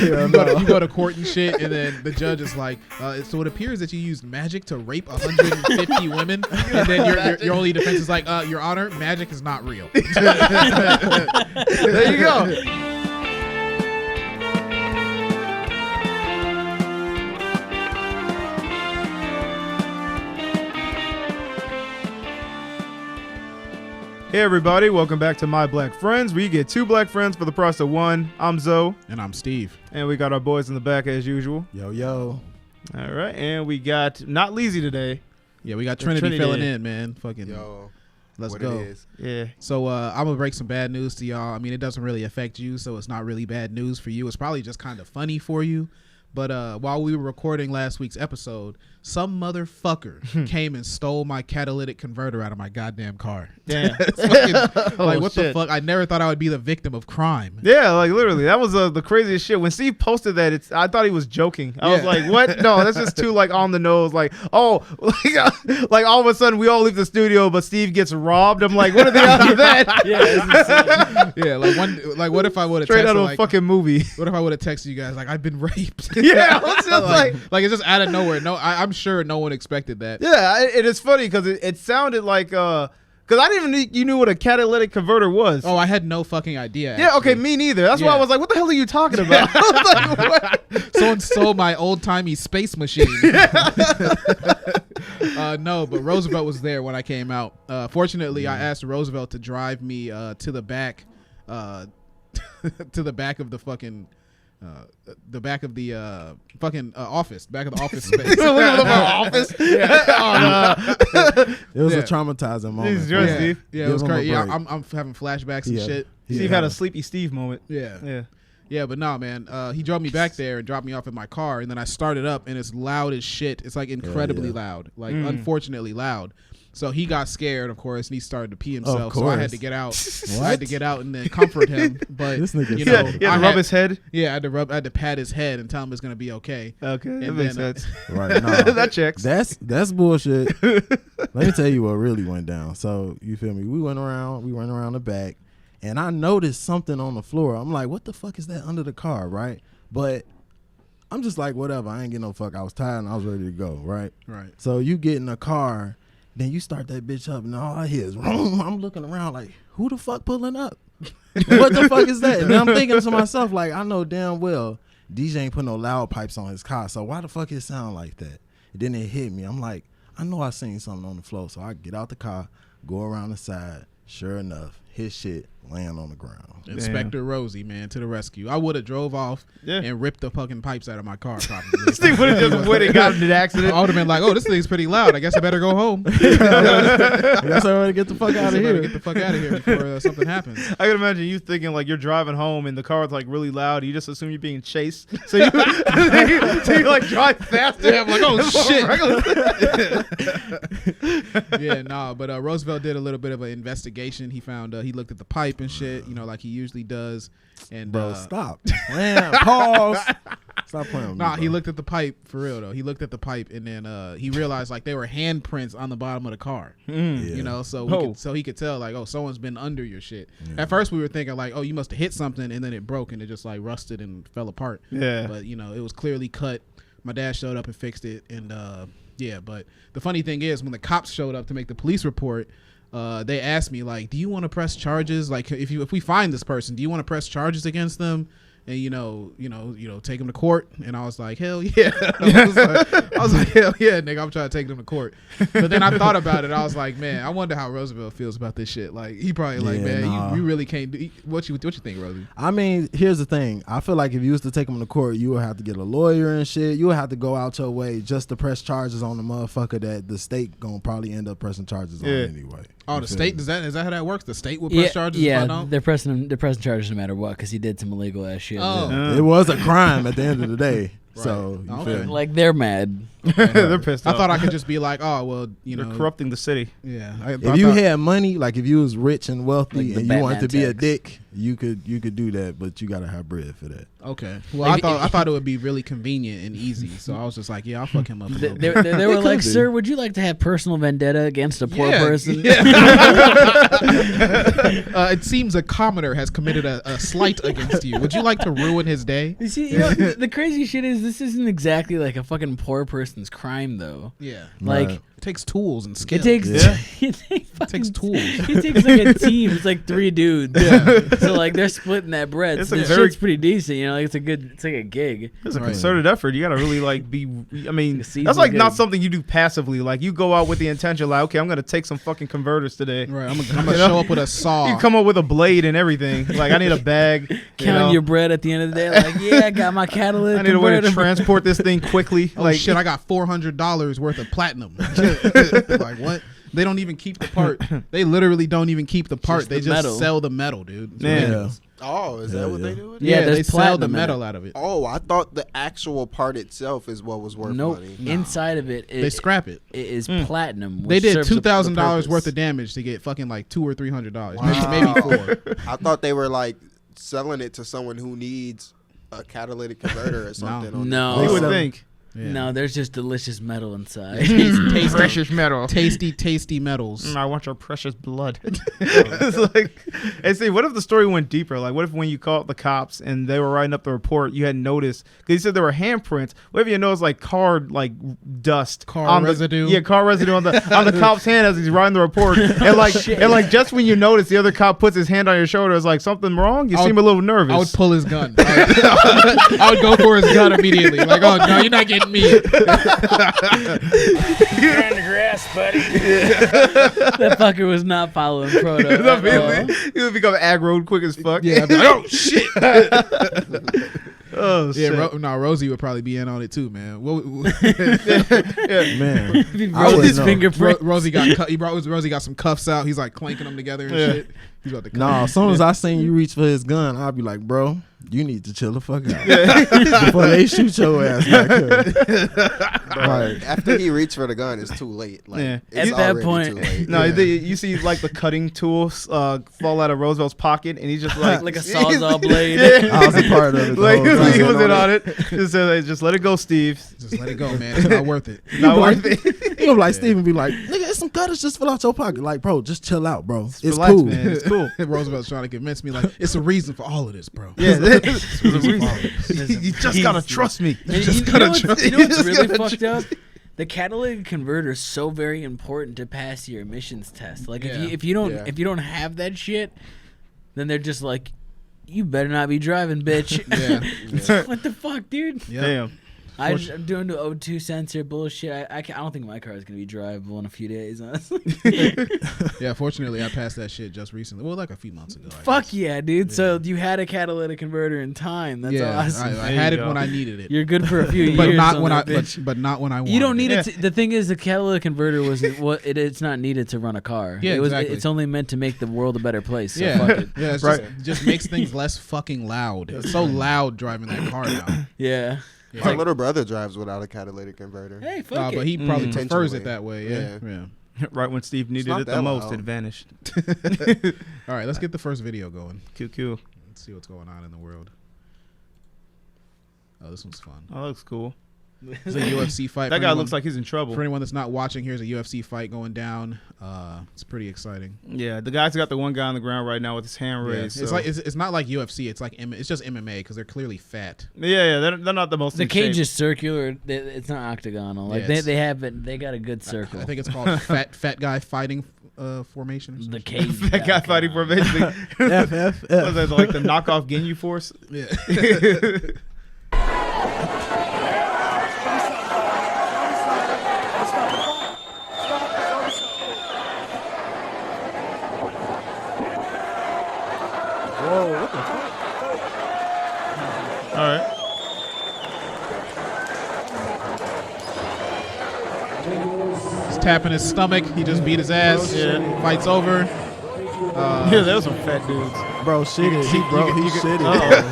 You go to court and shit, and then the judge is like, so it appears that you used magic to rape 150 women, and then your only defense is like, Your Honor, magic is not real. There you go. Hey everybody, welcome back to My Black Friends, where you get two black friends for the price of one. I'm Zoe. And I'm Steve. And we got our boys in the back as usual. Yo. All right, and we got not Leezy today. Yeah, we got Trinity filling in, man. Fucking Yo. Let's what go. It is. Yeah. So I'm gonna break some bad news to y'all. I mean, it doesn't really affect you, so it's not really bad news for you. It's probably just kind of funny for you. But while we were recording last week's episode, some motherfucker came and stole my catalytic converter out of my goddamn car. Damn. Like, what the fuck? I never thought I would be the victim of crime. Yeah, like literally, that was the craziest shit. When Steve posted that, I thought he was joking. I was like, "What? No, that's just too like on the nose." Like, oh, like all of a sudden we all leave the studio, but Steve gets robbed. I'm like, what are the odds of that? Yeah, like what if I would have straight texted, out of a like, fucking movie? What if I would have texted you guys like, I've been raped? Yeah, it's just like it's just out of nowhere. No, I'm sure no one expected that. Yeah, it is funny because it sounded like because I didn't even you knew what a catalytic converter was. Oh, I had no fucking idea. Yeah, okay, me neither. That's why I was like, what the hell are you talking about? I was like, what? Someone stole my old-timey space machine. No, but Roosevelt was there when I came out. Fortunately, I asked Roosevelt to drive me to the back to the back of the fucking office, back of the office space. Office. It was a traumatizing moment. Steve. Yeah, it was crazy. Yeah, I'm having flashbacks and shit. Steve had a sleepy Steve moment. Yeah, but no, man. He drove me back there and dropped me off in my car, and then I started up, and it's loud as shit. It's like incredibly loud, like unfortunately loud. So he got scared, of course, and he started to pee himself. So I had to get out. I had to get out and then comfort him. But this nigga, you know, he had to rub his head. Yeah, I had to pat his head and tell him it's gonna be okay. Okay, and that makes sense. Right, nah, that checks. That's bullshit. Let me tell you what really went down. So you feel me? We went around the back, and I noticed something on the floor. I'm like, what the fuck is that under the car, right? But I'm just like, whatever. I ain't getting no fuck. I was tired and I was ready to go, right? Right. So you get in the car. Then you start that bitch up, and all I hear is, I'm looking around like, who the fuck pulling up? What the fuck is that? And then I'm thinking to myself, like, I know damn well DJ ain't put no loud pipes on his car, so why the fuck it sound like that? And then it hit me. I'm like, I know I seen something on the floor, so I get out the car, go around the side. Sure enough, his shit laying on the ground. Inspector Rosie, man, to the rescue. I would have drove off and ripped the fucking pipes out of my car, probably. Steve would have just went and got in an accident. I would have been like, oh, this thing's pretty loud. I guess I better go home. I guess I better get the fuck out of here. Get the fuck out of here before something happens. I can imagine you thinking like you're driving home and the car's like really loud. You just assume you're being chased. So you like drive faster. Yeah, I'm like, oh shit. Yeah, nah, but Roosevelt did a little bit of an investigation. He found he looked at the pipe and shit, you know, like he usually does. And bro, stop. Man, pause. Stop playing with me. Nah, he looked at the pipe for real though. He looked at the pipe and then he realized like they were handprints on the bottom of the car. You know, so he could tell like, oh, someone's been under your shit. At first we were thinking like, oh, you must have hit something and then it broke and it just like rusted and fell apart. Yeah. But you know, it was clearly cut. My dad showed up and fixed it, and yeah. But the funny thing is, when the cops showed up to make the police report, they asked me like, do you want to press charges? Like, if we find this person, do you want to press charges against them? And you know, take them to court. And I was like, hell yeah. I was like, hell yeah, nigga, I'm trying to take them to court. But then I thought about it. I was like, man, I wonder how Roosevelt feels about this shit. Like, he probably like, man, you really can't do. What you think, Rosie? I mean, here's the thing. I feel like if you was to take them to court, you would have to get a lawyer and shit. You would have to go out your way just to press charges on the motherfucker that the state gonna probably end up pressing charges on anyway. Oh, the state, is that how that works? The state will press charges? Yeah, they're pressing charges no matter what because he did some illegal ass shit. It was a crime at the end of the day. Right. So like they're mad. They're pissed I off. thought I could just be like, oh well, you They're know, corrupting the city. yeah. If you had money, like if you was rich and wealthy Like the and you wanted to Batman be a tax. dick, you could do that, but you gotta have bread for that. okay. Well, Like, I thought it would be really convent and easy, so I was just like, yeah, I'll fuck him up. A little They, bit. they were It like, could be. "Sir, would you like to have personal vendetta against a poor person?" It seems a commoner has committed a slight against you. Would you like to ruin his day? You see, the crazy shit is this isn't exactly like a fucking poor person's crime, though. Yeah. Like Right. It takes tools and skill. it takes, Yeah. it takes tools. It takes like a team. It's like 3 dudes. Yeah. So like they're splitting that bread. It's So a the very- shit's pretty decent. You know, like it's like a gig. It's a Right. concerted effort. You gotta really like be. I mean, The seeds that's are like not good. something you do passively. Like you go out with the intention, like, okay, I'm gonna take some fucking converters today. Right. I'm gonna show up with a saw. You come up with a blade and everything. Like I need a bag. Counting your bread at the end of the day. Like, yeah, I got my catalytic I need a way to converter. transport this thing quickly. Oh like shit! I got $400 worth of platinum. Like what? They don't even keep the part. They literally don't even keep the part. Just They the just metal. sell the metal, dude. It's Man. ridiculous. Oh, is Yeah, that what they yeah. do? Yeah, they there's sell the platinum in metal it. out of it. Oh, I thought the actual part itself is what was worth Nope. money. Inside of it, They scrap it. it is platinum. They which did serves a $2,000 purpose. worth of damage to get fucking like $200 or $300, Wow. maybe $4. I thought they were like selling it to someone who needs a catalytic converter or something. on No. the- you would Oh. think. Yeah. No, there's just delicious metal inside. Tasty, Precious metal. tasty metals. I want your precious blood. It's like, and see, what if the story went deeper? Like, what if when you called the cops and they were writing up the report, you hadn't noticed? Because you said there were handprints. What if you noticed like car like dust, Car on the- residue? yeah, car residue on the cop's hand as he's writing the report, and like just when you notice, the other cop puts his hand on your shoulder. It's like something wrong. You I seem would- a little nervous. I would pull his gun. I would go for his gun immediately. Like, oh no, you're not getting me. You're in the grass, buddy. That fucker was not following proto. at all. He would become aggro quick as fuck. Yeah. I'd be like, oh shit. Oh Yeah. shit. Rosie would probably be in on it too, man. Man, If he I wrote wouldn't his know. fingerprint. Rosie Rosie got some cuffs out. He's like clanking them together and Yeah. shit. He's about to cut nah. him. As soon as I seen you reach for his gun, I'd be like, bro, you need to chill the fuck out before they shoot your ass back here. Right. After he reached for the gun, it's too late. Like, Yeah. it's At that already point- too late. No, Yeah. you see like the cutting tools fall out of Roosevelt's pocket, and he's just like Like a sawzall blade. I was a part of it. the Like whole time. he was in on it. Just said, just let it go, Steve. Just let it go, man. It's not worth it. Not like, worth it. He was like, Steven be like, nigga, it's some cutters just fell out your pocket. Like, bro, just chill out, bro. It's Relax, cool. man. It's cool. Roosevelt's trying to convince me like it's a reason for all of this, bro. Yeah, there's a It's reason. all of this. You just gotta trust me. And just you gotta know what's, trust- you know what's just really gotta fucked up? The catalytic converter is so very important to pass your emissions test. Like Yeah. if you don't have that shit, then they're just like, you better not be driving, bitch. Yeah. What the fuck, dude? Yep. Damn. I'm doing the O2 sensor bullshit. I don't think my car is gonna be drivable in a few days, honestly. Yeah, fortunately, I passed that shit just recently. Well, like a few months ago. I Fuck guess. yeah, dude. So you had a catalytic converter in time. That's Yeah, awesome. I There had you it go. when I needed it, You're good for a few years. but not on when I that bitch. but not when I wanted You don't need it. it. The thing is, the catalytic converter it's not needed to run a car. Yeah, exactly. It's only meant to make the world a better place. So Yeah, fuck it. yeah. It's Right. just makes things less fucking loud. It's so loud driving that car now. Yeah. Yeah. My little brother drives without a catalytic converter. Hey, fuck it. But he probably prefers Intentionally. it that way. Yeah, Yeah. yeah. Right when Steve needed not it the that most, loud. it vanished. All right, let's get the first video going. QQ. Let's see what's going on in the world. Oh, this one's fun. Oh, that looks cool. It's a UFC fight. That For guy anyone- looks like he's in trouble. For anyone that's not watching, here's a UFC fight going down. It's pretty exciting. Yeah, the guy's got the one guy on the ground right now with his hand Yeah. raised. It's so- like it's not like UFC. It's like it's just MMA because they're clearly fat. yeah, they're not the most. The in cage shape. is circular. It's not octagonal. Like Yeah, they it's- they have it. They got a good circle. I think it's called fat guy fighting formation. Or the something. cage. that guy fighting for basically. FF. Was that like the knockoff Ginyu Force? Yeah. Whoa, what the fuck? All right. He's tapping his stomach. He just beat his ass. Yeah. Fight's over. Yeah, there was some fat dudes. Bro, shit is. He broke. He shitty.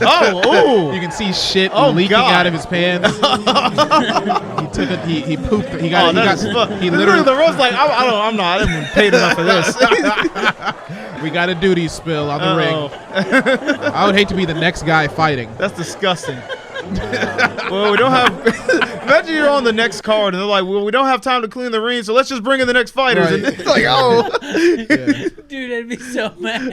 Oh, You can see shit Oh, leaking God. out of his pants. He took it. He pooped. He got. He literally literally. the roast like I didn't paid enough for this. We got a duty spill on the ring. I would hate to be the next guy fighting. That's disgusting. Well, we don't have. Imagine you're on the next card and they're like, "Well, we don't have time to clean the ring, so let's just bring in the next fighters." Right. And it's like, oh, Yeah. Dude, I'd be so mad.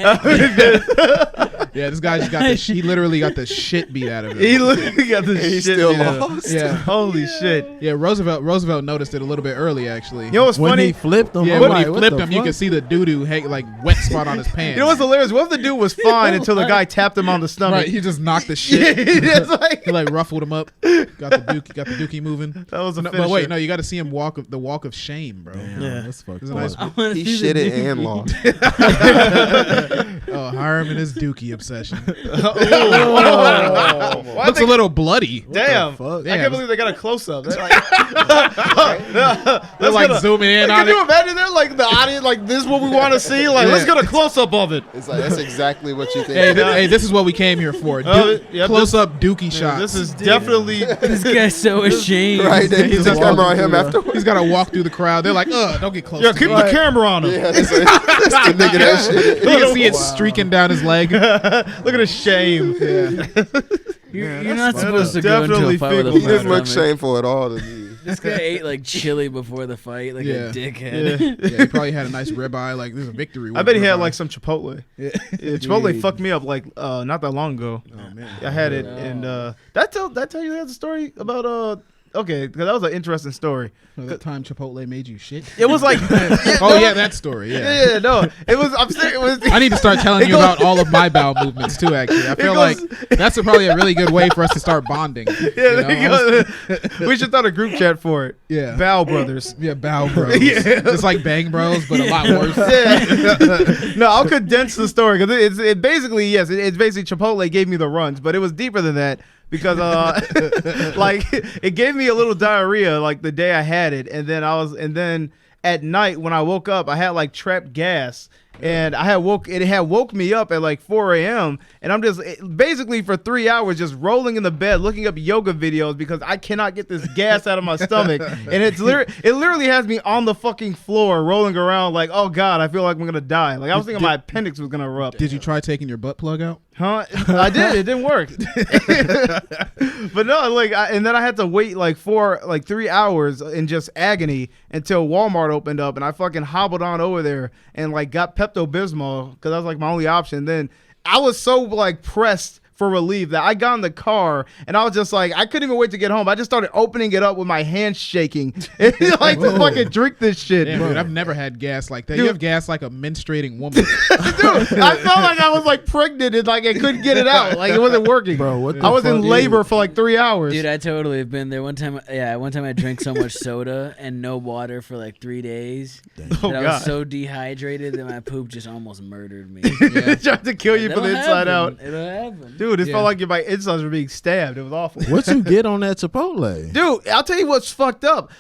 Yeah, this guy just got the. He literally got the shit beat out of him. he literally got the He shit. still beat out of him. lost. Yeah. Holy shit! Yeah, Roosevelt noticed it a little bit early, actually. You know what's When funny? he flipped him, Yeah, I'm when like, he what flipped the him, you fuck? could see the doo-doo like wet spot on his pants. You know what's hilarious? What if the dude was fine until the guy tapped him on the stomach? Right, he just knocked the shit. It's like, He like ruffled him up. Got the dookie moving. that was a No, finisher. but wait, no, you got to see him walk the walk of shame, bro. Yeah. That's fucked It's a up. nice. I wanna He see the shit it dookie. and lost. Oh, Hiram and his dookie obsession. Oh. Why Looks they- a little bloody. Damn! fuck? I Yeah. can't believe they got a close up. They're They're like zooming in on Can you it. imagine? They're like the audience, like this is what we want to see. Like, let's Yeah. get a close up of it. It's like that's exactly what you think. Hey, this is what we came here for. Yeah, Close up dookie shots. This is definitely. This guy's so ashamed. Right, they use the camera on him afterwards. He's got to walk through the crowd. They're like, don't get close. Yeah, to keep me. the camera on him. Yeah, that's the nigga that shit. You can see it streaking down his leg. Look at his shame. You're not fucked supposed to up. go into Definitely a fight with a fecal. He full didn't look stomach. shameful at all to me. This guy ate like chili before the fight, like Yeah. a dickhead. Yeah. Yeah, he probably had a nice ribeye. Like, there's a victory. I bet he had ribeye. like some Chipotle. Yeah. Yeah, Chipotle fucked me up like not that long ago. Oh man. I had it, and did I tell you that story about okay, because that was an interesting story. So that time Chipotle made you shit. It was like, Oh yeah, that story. Yeah. yeah, no, it was. I'm saying it was. I need to start telling you about all of my bowel movements too. Actually, I feel like that's probably a really good way for us to start bonding. Yeah, you know? there you go. We should start a group chat for it. Yeah. Bow Brothers. Yeah, Bow Bros. Yeah. Just like Bang Bros, but a lot worse. Yeah. No, I'll condense the story because it basically it's basically Chipotle gave me the runs, but it was deeper than that because like it gave me a little diarrhea like the day I had it, and then at night when I woke up I had like trapped gas. And it had woke me up at like 4 a.m. and I'm just basically for 3 hours just rolling in the bed looking up yoga videos because I cannot get this gas out of my stomach. And it literally has me on the fucking floor rolling around like, oh God, I feel like I'm gonna die. Like I was thinking my appendix was gonna erupt. Did you try taking your butt plug out? Huh? I did. It didn't work. But no, and then I had to wait like 3 hours in just agony until Walmart opened up, and I fucking hobbled on over there and like got Pepto-Bismol because that was like my only option. Then I was so like pressed for relief that I got in the car and I was just like, I couldn't even wait to get home. I just started opening it up with my hands shaking, like to fucking drink this shit. Damn, dude, I've never had gas like that. Dude. You have gas like a menstruating woman. Dude, I felt like I was like pregnant and like I couldn't get it out. Like it wasn't working. Bro, what the I was in fuck? labor for like 3 hours. Dude, I totally have been there. One time I drank so much soda and no water for like 3 days that Oh, I God. was so dehydrated that my poop just almost murdered me. Yeah. Tried to kill you from the inside out. It'll happen. Dude, it Yeah. felt like my insides were being stabbed. It was awful. What you get on that Chipotle? Dude, I'll tell you what's fucked up.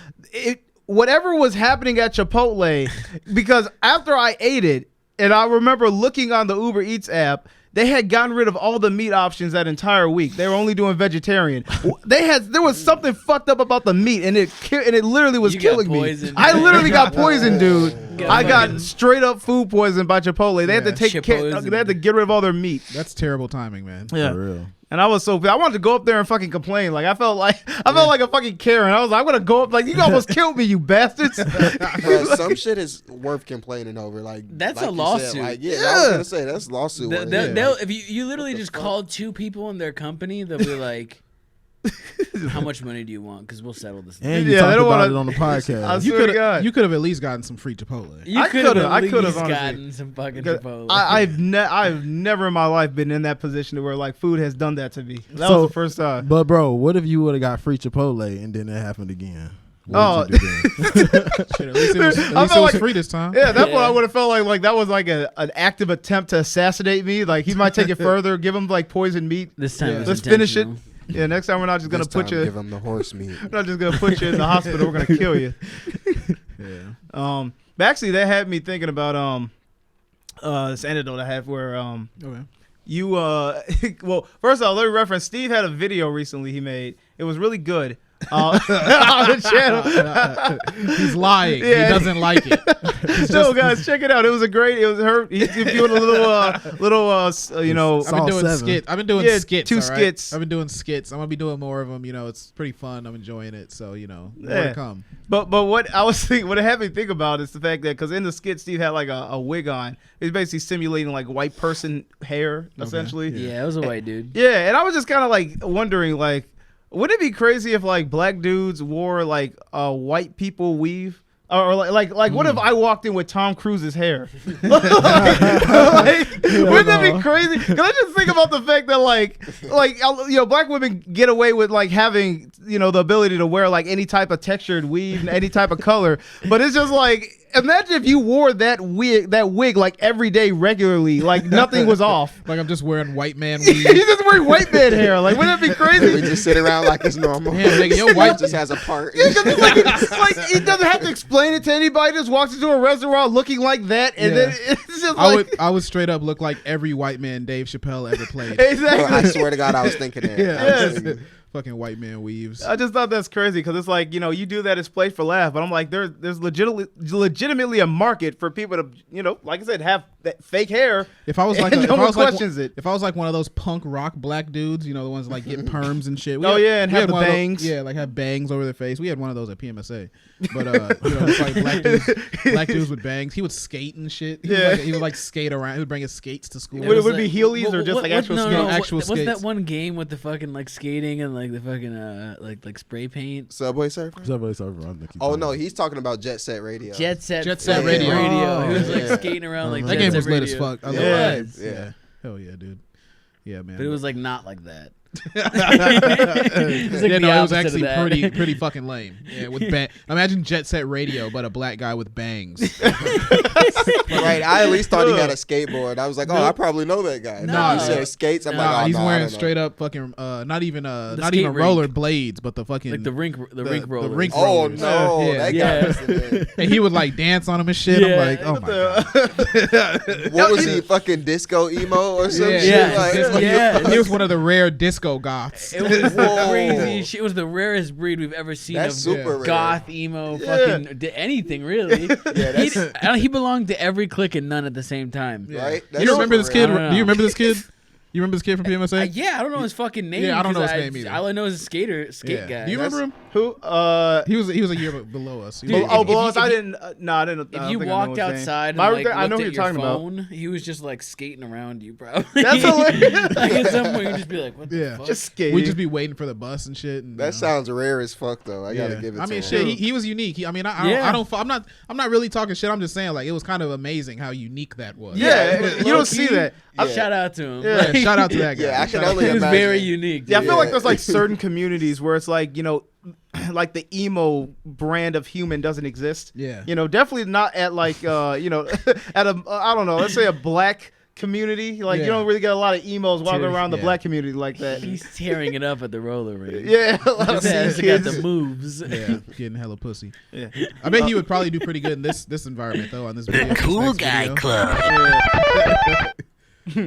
Whatever was happening at Chipotle, because after I ate it, and I remember looking on the Uber Eats app, they had gotten rid of all the meat options that entire week. They were only doing vegetarian. There was something fucked up about the meat, and it literally was You got killing me. poisoned. I literally got poisoned, dude. Got I got fucking- straight up food poisoned by Chipotle. They had to Yeah. take care. Chipotle. They had to get rid of all their meat. That's terrible timing, man. Yeah. For real. And I was so I wanted to go up there and fucking complain. Like I felt like a fucking Karen. I was like, I'm gonna go up like you almost killed me, you bastards. Bro, some shit is worth complaining over. Like That's like a you lawsuit. Said, like, yeah, I was gonna say that's lawsuit. worthy. They'll, Like, if you literally just called two people in their company, they'll be like, "How much money do you want? Because we'll settle this." And you Yeah, they talked don't about wanna- it on the podcast. I You swear to could God. you could have at least gotten some free Chipotle. You I could have could've, at honestly. least gotten some fucking Chipotle. I've never in my life been in that position to where like food has done that to me. That So- was the first time. But bro, what if you would have got free Chipotle and then it happened again? What Oh. would you do then? Shit, at least it was, I at least felt it was like- free this time. Yeah, that's what Yeah. I would have felt like. Like that was like an active attempt to assassinate me. Like he might take it further, give him like poisoned meat. This time, Yeah. it was Let's finish it. intentional. Yeah, next time we're not just gonna this put time, you. give him the horse meat. We're not just gonna put you in the hospital. We're gonna kill you. Yeah. But actually, that had me thinking about this anecdote I have where Okay. you well, first of all, let me reference. Steve had a video recently he made. It was really good. On the channel. He's lying. Yeah. He doesn't like it. So guys, check it out. It was He's doing a little you know. I've been doing seven. skits. I've been doing Yeah, skits. 2 all right? skits. I've been doing skits. I'm gonna be doing more of them. You know, it's pretty fun. I'm enjoying it. So more Yeah. to come. But what I was thinking, what it had me think about is the fact that because in the skit Steve had like a wig on. He's basically simulating like white person hair essentially. Yeah, it was a white dude. Yeah, and I was just kind of like wondering like. Wouldn't it be crazy if like black dudes wore like a white people weave? Or like what if I walked in with Tom Cruise's hair? Wouldn't that be crazy? Because I just think about the fact that like black women get away with like having the ability to wear like any type of textured weave, any type of color, but it's just like. Imagine if you wore that wig like every day regularly, like nothing was off. Like I'm just wearing white man He's weave. just wearing white man hair. Like, wouldn't that be crazy? We just sit around like it's normal. Damn, nigga, your White white just has a part. Yeah, 'cause it's like he doesn't have to explain it to anybody. Just walks into a restaurant looking like that, and Yeah. then it's just like I would straight up look like every white man Dave Chappelle ever played. exactly. I swear to God, I was thinking that. Yeah, I was just thinking- fucking white man weaves. I just thought that's crazy because it's like you do that as play for laugh, but I'm like there's legitimately a market for people to like I said have that fake hair. If I was like, and if no I one was like, questions it. if I was like one of those punk rock black dudes, the ones that, like get perms and shit. Oh, yeah, and we have had the one of those- bangs. yeah, like have bangs over their face. We had one of those at PMSA, but it's like black dudes with bangs. He would skate and shit. He would like skate around. He would bring his skates to school. Would it be Heelys or just like actual no, skates? no, Actual what's that skates. one game with the fucking like skating and like the fucking like spray paint? Subway Surfer? Subway Surfer. I think he Oh told no, me. he's talking about Jet Set Radio. Jet Set Radio. He was Oh, like yeah. skating around like that Jet game Set was lit Radio. as fuck. I love It that was. game. Yeah. Hell yeah, dude. Yeah, man. But it was like not like that. Yeah, the no, it was opposite of actually that. pretty fucking lame. Yeah, with imagine Jet Set Radio, but a black guy with bangs. Right, I at least thought he had a skateboard. I was like, oh, I probably know that guy. Nah. You said skates. I'm like, Nah, oh, he's no, I wearing don't know. straight up fucking not even skate rink. roller blades, but the fucking Like the rink rollers. rink Oh rollers. no, Yeah. that guy. Yeah. Was the And he would like dance on them and shit. Yeah. I'm like, oh my god. What was he, fucking disco emo or some Yeah, shit? yeah, Like, Disco- yeah. He was one of the rare disco goths. It was Whoa. crazy. Shit. It was the rarest breed we've ever seen That's of super rare. goth, emo, fucking anything really. He belonged to every clique and none at the same time. Right? You remember this kid? I don't Do you know. remember this kid? You remember this kid from PMSA? Yeah, I don't know his fucking name. Yeah, I don't know 'cause his name either. All I know is a skate Yeah. guy. Do you remember him? Who? He was a year below us. He Dude, was- Oh, if below you- us. if I you- didn't. No, I didn't. I If don't you think I know walked his name. outside and My- like I know looked who at you're your talking about. phone, he was just like skating around you, probably. That's hilarious. Like at some point, you'd just be like, "What the Yeah. fuck?" Just skating. We'd just be waiting for the bus and shit. And, That sounds rare as fuck, though. I gotta give it I to mean, him. shit. He was unique. I mean, Yeah. I'm not really talking shit. I'm just saying, like, it was kind of amazing how unique that was. Yeah, Yeah, you don't see that. Yeah. Shout out to him. Yeah. Yeah, shout out to that guy. Yeah, I can Shout out only to He was imagine. very unique. Yeah, I dude. feel like Yeah. there's like certain communities where it's like like the emo brand of human doesn't exist. Yeah. Definitely not at like at a I don't know, let's say a black community. Like you Yeah. don't really get a lot of emos walking Dude, around the yeah. black community like that. He's tearing it up at the roller rink. Yeah, a lot of His ass scene got the kids. moves. Yeah, getting hella pussy. Yeah. I bet he would probably do pretty good in this environment though. On this video, Cool this next guy video. club.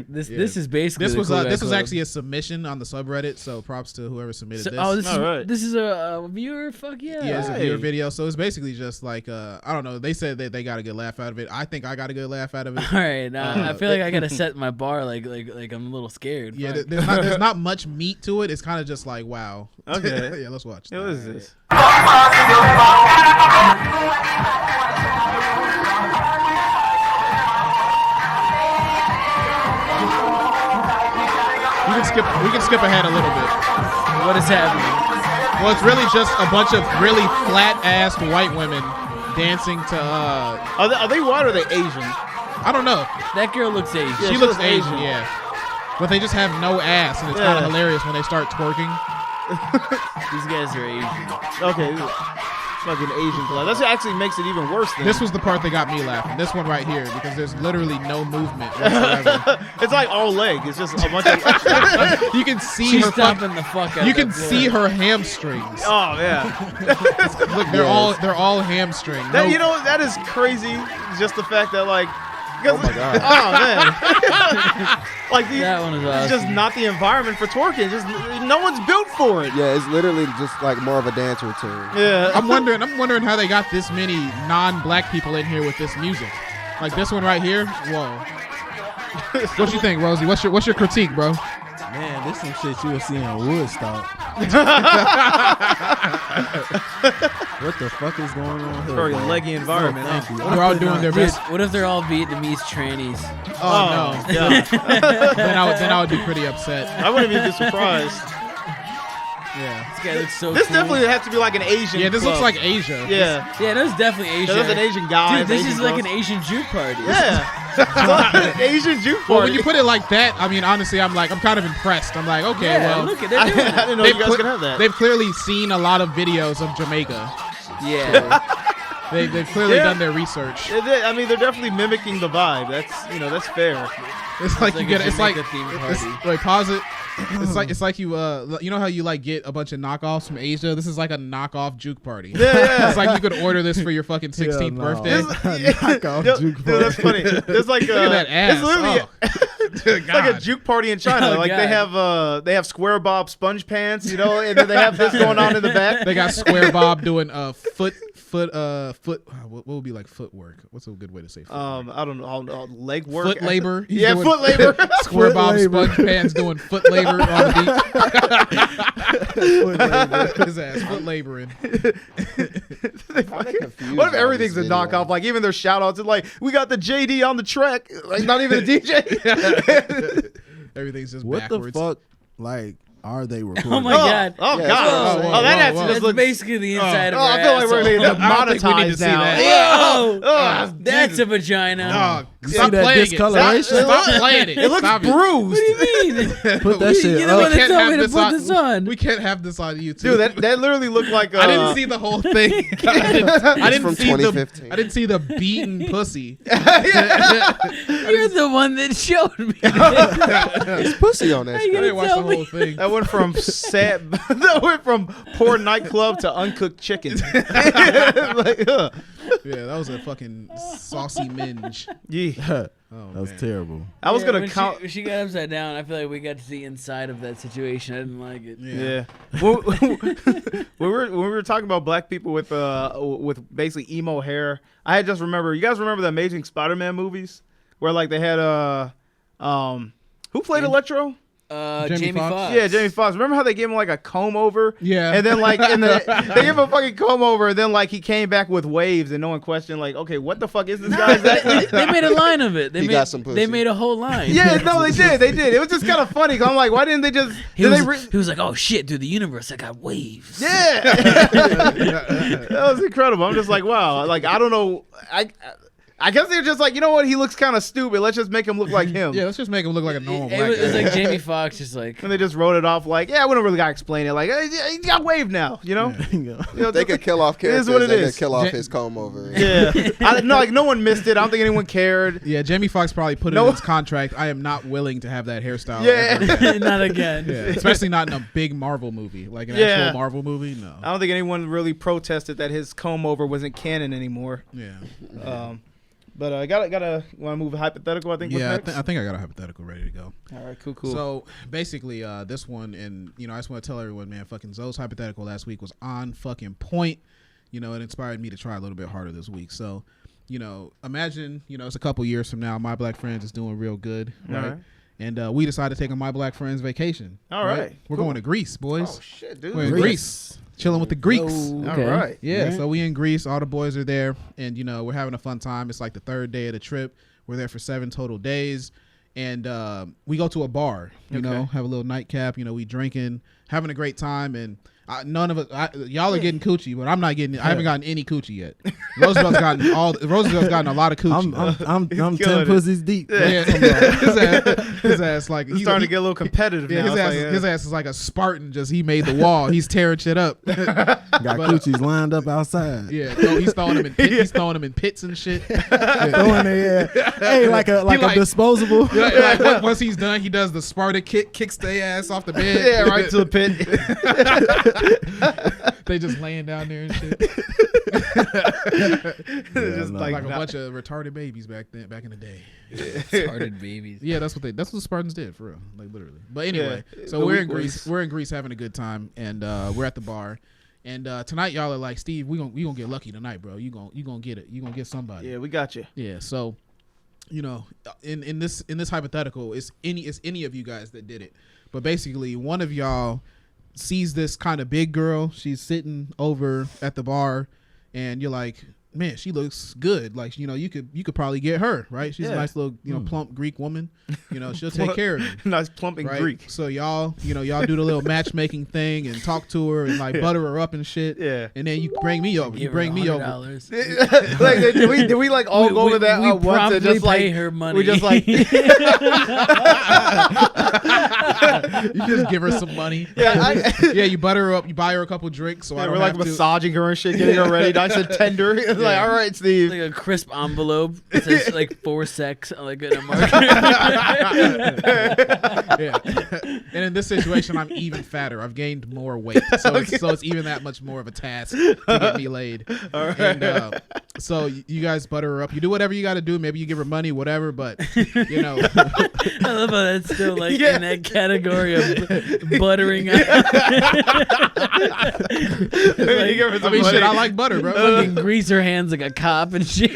This is basically This the was Cool Guy this was Club. actually a submission on the subreddit. So props to whoever submitted So, this. this is Alright. this is a viewer. Fuck yeah. Yeah, it's a Hey. viewer video. So it's basically just like I don't know. They said that they got a good laugh out of it. I think I got a good laugh out of it. All right, I feel like I gotta set my bar like I'm a little scared. Yeah, Fuck. there's not much meat to it. It's kind of just like wow. Okay. Yeah, let's watch. What is this? We can skip ahead a little bit. What is happening? Well, it's really just a bunch of really flat-assed white women dancing to Are they white or are they Asian? I don't know. That girl looks Asian. Yeah, She she looks looks Asian, Asian. yeah. But they just have no ass, and it's Yeah. kind of hilarious when they start twerking. These guys are Asian. Okay. Fucking Asian club. That actually makes it even worse than This was the part that got me laughing. This one right here, because there's literally no movement whatsoever. It's like all leg. It's just a bunch of You can see She's her. stomping the fuck out. You of can that floor. see her hamstrings. Oh yeah. Look, they're all hamstring. That No- that is crazy. Just the fact that like Oh my god. Oh man. Like That one is it's awesome. just not the environment for twerking. Just no one's built for it. Yeah, it's literally just like more of a dance routine. Yeah. I'm wondering how they got this many non-black people in here with this music. Like this one right here. Whoa. What you think, Rosie? What's your critique, bro? Man, this some shit you would see in Woodstock. What the fuck is going on here? Very man? leggy environment. Oh, thank you. They're all doing their best. What if they're all Vietnamese trannies? Oh, no. God. then I would be pretty upset. I wouldn't even be surprised. Yeah. This guy looks so This cool. definitely has to be like an Asian. Yeah, this club. looks like Asia. Yeah. Yeah, that's definitely Asian. There's an Asian guy. Dude, this Asian is like girls. an Asian juke party. Yeah. Asian juke party. Well, when you put it like that, I mean, honestly, I'm kind of impressed. I'm like, okay, Yeah, well, look at they're I doing it. didn't know you guys could have that. they've clearly seen a lot of videos of Jamaica. Yeah. They've clearly Yeah. done their research. I mean, they're definitely mimicking the vibe. That's fair. It's like you like get a it's like Jamaica-themed it's, party. wait, pause it. It's like you you know how you like get a bunch of knockoffs from Asia. This is like a knockoff juke party. Yeah. It's like you could order this for your fucking 16th no. birthday. Knockoff Dude, juke dude, that's funny. There's like Look at that ass. It's literally Oh. it's like a juke party in China. Oh, like they have square bob sponge pants, and then they have this going on in the back. They got Square Bob doing foot. What would be like footwork? What's a good way to say footwork? I don't know, leg work. Foot labor. He's Yeah, doing foot labor. Square Foot Bob labor. sponge pants doing foot labor on the beat. His ass foot laboring. What What if everything's a knockoff? Like even their shout outs are like, we got the JD on the track. Like not even a DJ. Everything's just What backwards. the fuck? Like, are they recording? Oh my god. Oh Yeah, god. that's Oh, what I'm that saying. actually Whoa, just That's looks. basically the inside of Oh, her I feel like we're asshole. gonna get I don't think we need to demonetized see now. that. Whoa! Oh, That's Jesus. a vagina. Oh, You stop see that playing discoloration? it. Stop playing it. It looks Stop bruised. What do you mean? Put that shit You're the up. one that Can't told have me to this put on- this on. We can't have this on YouTube. Dude, that literally looked like. I didn't see the whole thing. I didn't from see the 2015. I didn't see the beaten pussy. You're the one that showed me. There's pussy on that I I shit. didn't watch the Tell me. whole thing. That went from sad. That went from poor nightclub to uncooked chicken. Like, Yeah, that was a fucking saucy minge. yeah. Oh, That was man. terrible. I was gonna when count. When she got upside down, I feel like we got to see inside of that situation. I didn't like it. Yeah. Yeah. When we were talking about black people with basically emo hair, I had just remember. You guys remember the Amazing Spider-Man movies where like they had who played Electro? Jamie Jamie Foxx? Foxx. Yeah, Jamie Foxx. Remember how they gave him like a comb over? Yeah. And then like they gave him a fucking comb over, and then like he came back with waves, and no one questioned like, okay, what the fuck is this guy? Is that- They made a line of it. They He made, got some pussy. They made a whole line. Yeah, no, they did. It was just kind of funny. 'Cause I'm like, why didn't they just? He Did was, they he was like, "Oh shit, dude, the universe, I got waves." Yeah, that was incredible. I'm just like, wow. Like I don't know. I guess they're just like, you know what? He looks kind of stupid. Let's just make him look like him. Yeah, let's just make him look like a normal It black was, guy. it was like Jamie Foxx just like, And they just wrote it off like, yeah, we don't really gotta explain it. Like, he got waved now, you know? You know, They could kill off It is characters what it and then is. kill off Ja- his comb over. Yeah, like no one missed it. I don't think anyone cared. Yeah, Jamie Foxx probably put it No. in his contract. I am not willing to have that hairstyle. Yeah. ever. not again. Yeah, especially not in a big Marvel movie, like an Yeah. actual Marvel movie. No. I don't think anyone really protested that his comb over wasn't canon anymore. Yeah. But I gotta want to move a hypothetical. I think. Yeah, what's next? I think I got a hypothetical ready to go. All right, cool. So basically, this one, and I just want to tell everyone, man, fucking Zoe's hypothetical last week was on fucking point. It inspired me to try a little bit harder this week. So, imagine, it's a couple years from now, My Black Friends is doing real good, right? All right. And we decided to take a My Black Friends vacation. All right. We're Cool. going to Greece, boys. Oh shit, dude. We're in Greece, chilling with the Greeks. All right. Yeah, Right. so we in Greece. All the boys are there, and we're having a fun time. It's like the third day of the trip. We're there for 7 total days, and we go to a bar. Okay. Have a little nightcap. We drinking, having a great time, and none of us. Y'all are getting coochie, but I'm not getting. I haven't gotten any coochie yet. Roosevelt's gotten a lot of coochie. I'm killing 10 it. pussies deep. Yeah, his ass like It's starting to get a little competitive yeah, now. his ass is like a Spartan. Just he made the wall. He's tearing shit up. Got coochies lined up outside. Yeah, he's throwing them in pits. He's throwing them in pits and shit. Throwing their hey, like a like- disposable. Once he's done, he does the Sparta kick, kicks their ass off the bed. Yeah, right to the pit. They just laying down there and shit. Just no. like a not- bunch of retarded babies back in the day. Retarded babies. Yeah, that's what the Spartans did for real, like literally. But anyway, so The we're weak in Greece. ones. We're in Greece having a good time, and we're at the bar. And tonight y'all are like, Steve, we gonna get lucky tonight, bro. You gonna get it. You gonna get somebody. Yeah, we got you. Yeah. So, you know, in this hypothetical, it's any of you guys that did it. But basically, one of y'all sees this kind of big girl. She's sitting over at the bar, and you're like, man, she looks good. Like, you know, you could probably get her, right? She's a Yeah. nice little, plump Greek woman. You know, she'll take care of you. Nice plumping Right? Greek. So y'all do the little matchmaking thing and talk to her and like butter her up and shit. Yeah. And then you bring me over. You Give her bring me over. $100. Like, did we like all go to that we at once and just promptly pay like her money. we just like You just give her some money. yeah, Yeah, you butter her up. You buy her a couple drinks. So I yeah, don't we're like have to. massaging her and shit, getting her ready, nice and tender. It's like, all right, Steve. like a crisp envelope. It says like for sex, like in a marker. Yeah. And in this situation, I'm even fatter. I've gained more weight, so it's even that much more of a task to get me laid. All right. And so you guys butter her up. You do whatever you got to do. Maybe you give her money, whatever. But you know, I love how that's still like Yeah. in that category of buttering up. You give her some I mean, money. shit. I like butter, bro. Fucking grease her hands like a cop and shit.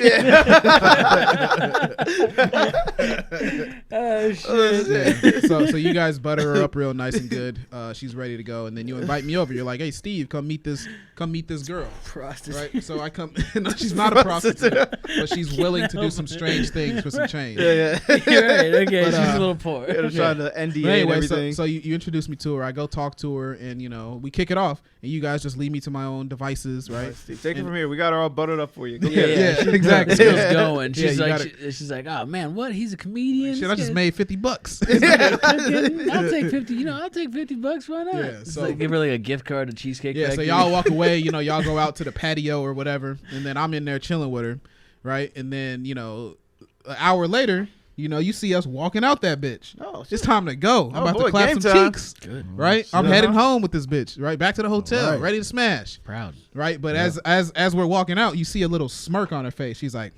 Oh shit. So you guys butter her up real nice and good. She's ready to go, and then you invite me over. You're like, hey, Steve, come meet this girl. Prostitute. Right, so I come. No, she's not a prostitute, but she's willing to do some strange things for some change. Yeah. You're right. Okay, But, she's a little poor. They're trying to NDA But anyway, and everything. so you introduce me to her. I go talk to her, and we kick it off, and you guys just leave me to my own devices, right? Steve, take it And- from here. We got her all buttered up for you. Go Yeah, get it. yeah, Yeah, she- exactly. This girl's going. Yeah, She's you like, gotta- she's like, oh man, what? He's a comedian. Shit, I This just guy- made $50. I'll take 50. I'll take $50. Why not? Yeah, It's so- like, give her like a gift card to Cheesecake Yeah, so Factory. y'all walk away, y'all go out to the patio or whatever, and then I'm in there chilling with her, right? And then, an hour later, you see us walking out that bitch. Oh, It's time to go. I'm Oh, about boy, to clap game some time. cheeks, Good. right? I'm Shit. heading home with this bitch, right? Back to the hotel, Right. ready to smash, Proud. right? But as we're walking out, you see a little smirk on her face. She's like,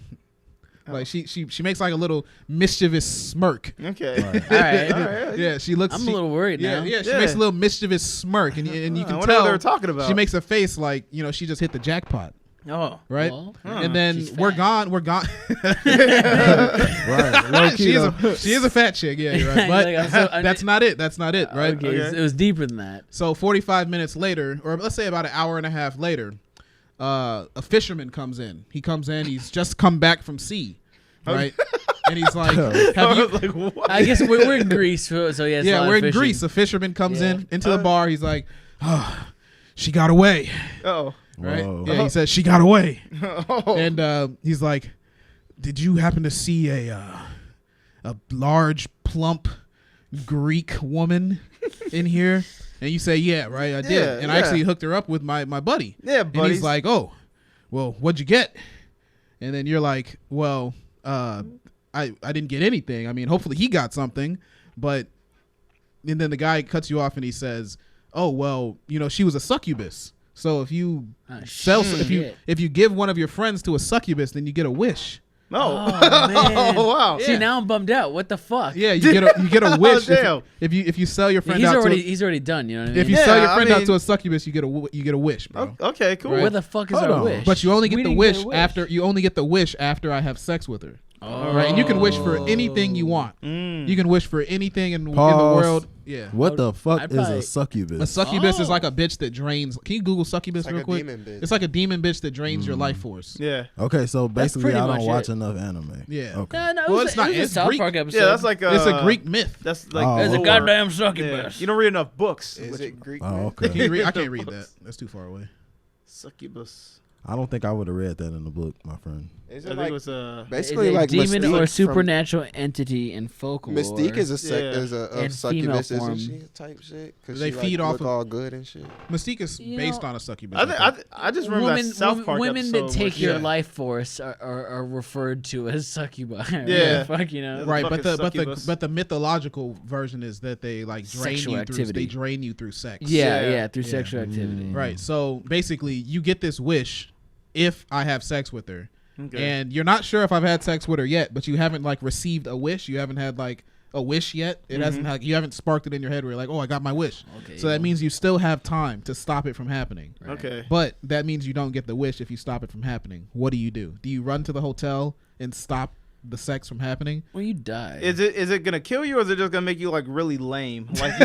she makes like a little mischievous smirk. Okay. Right. All right. All right. Yeah, she looks. I'm she- a little worried Yeah, now. yeah. She Yeah. makes a little mischievous smirk, and you I can wonder what tell they were talking about. she makes a face like she just hit the jackpot, Oh, right? well, And then she's we're fat. gone. We're gone. Right. Low key, she though. is a fat chick. Yeah, you're right. But Like, I'm so- that's not it. That's not it, right? Okay, it was deeper than that. So 45 minutes later, or let's say about an hour and a half later, a fisherman comes in. He comes in. He's just come back from sea, right? And he's like, "Have you?" like, what? I guess we're in Greece, so yeah. It's a Yeah, lot we're of in fishing. Greece. A fisherman comes Yeah. in into the bar. He's like, "Oh, she got away." Oh. Right? Whoa. Yeah, he says she got away. Oh. And he's like, "Did you happen to see a large, plump Greek woman in here?" And you say, "Yeah, right, I did." Yeah, and I yeah. actually hooked her up with my buddy. Yeah, And buddy. he's like, "Oh, well, what'd you get?" And then you're like, "Well, I didn't get anything. I mean, hopefully he got something, but." And then the guy cuts you off and he says, "Oh, well, she was a succubus. So if you shit. if you give one of your friends to a succubus, then you get a wish." No. Oh, man. Oh, wow. See, now I'm bummed out. What the fuck? Yeah, you get a wish Damn. if you sell your friend he's out he's already done. You know what I mean? if you Yeah, sell your I friend out mean- to a succubus, you get a wish, bro. Okay, cool. Where the fuck is Hold our on. wish? But you only We get the didn't wish get a after you only get the wish after I have sex with her. Oh. Right, and you can wish for anything you want. Mm. You can wish for anything in the Pause. world. Yeah. What the fuck I'd is probably- a A succubus? succubus is Oh. like a bitch that drains. Can you Google succubus It's like real a quick? demon bitch. It's like a demon bitch that drains your life force. Yeah. Okay, so basically, pretty I much don't watch it. enough anime. Yeah. Okay. No, Well, it it's was, not- it was it's a South Greek. Park episode. Yeah, that's like It's a Greek myth. That's like Oh. There's a Lore. goddamn Yeah. succubus. You don't read enough books. Is it Greek? Oh, man? okay. Can you read? I can't read that. That's too far away. Succubus. I don't think I would have read that in the book, my friend. Is I it think like it was basically a like demon Mystique or from- supernatural entity in folklore. Mystique is Yeah. a In succubus, female isn't form. she? Type shit. Because They she feed like, off look of- all good and shit. Mystique is You based know, on a succubus. I just remember that South Park women episode that take where- your Yeah. life force are referred to as succubi. Yeah. Fuck, you know. Right, fucking succubus. but the mythological version is that they like drain Sexual you activity. through. They drain you through sex. Yeah, through Yeah. sexual activity. Right. So basically, you get this wish if I have sex with her, Okay. and you're not sure if I've had sex with her yet, but you haven't like received a wish. You haven't had like a wish yet. It hasn't. You haven't sparked it in your head where you're like, oh, I got my wish. Okay, So that means you still have time to stop it from happening. Okay. But that means you don't get the wish if you stop it from happening. What do? Do you run to the hotel and stop the sex from happening? Well, you die. Is it gonna kill you, or is it just gonna make you like really lame? Like,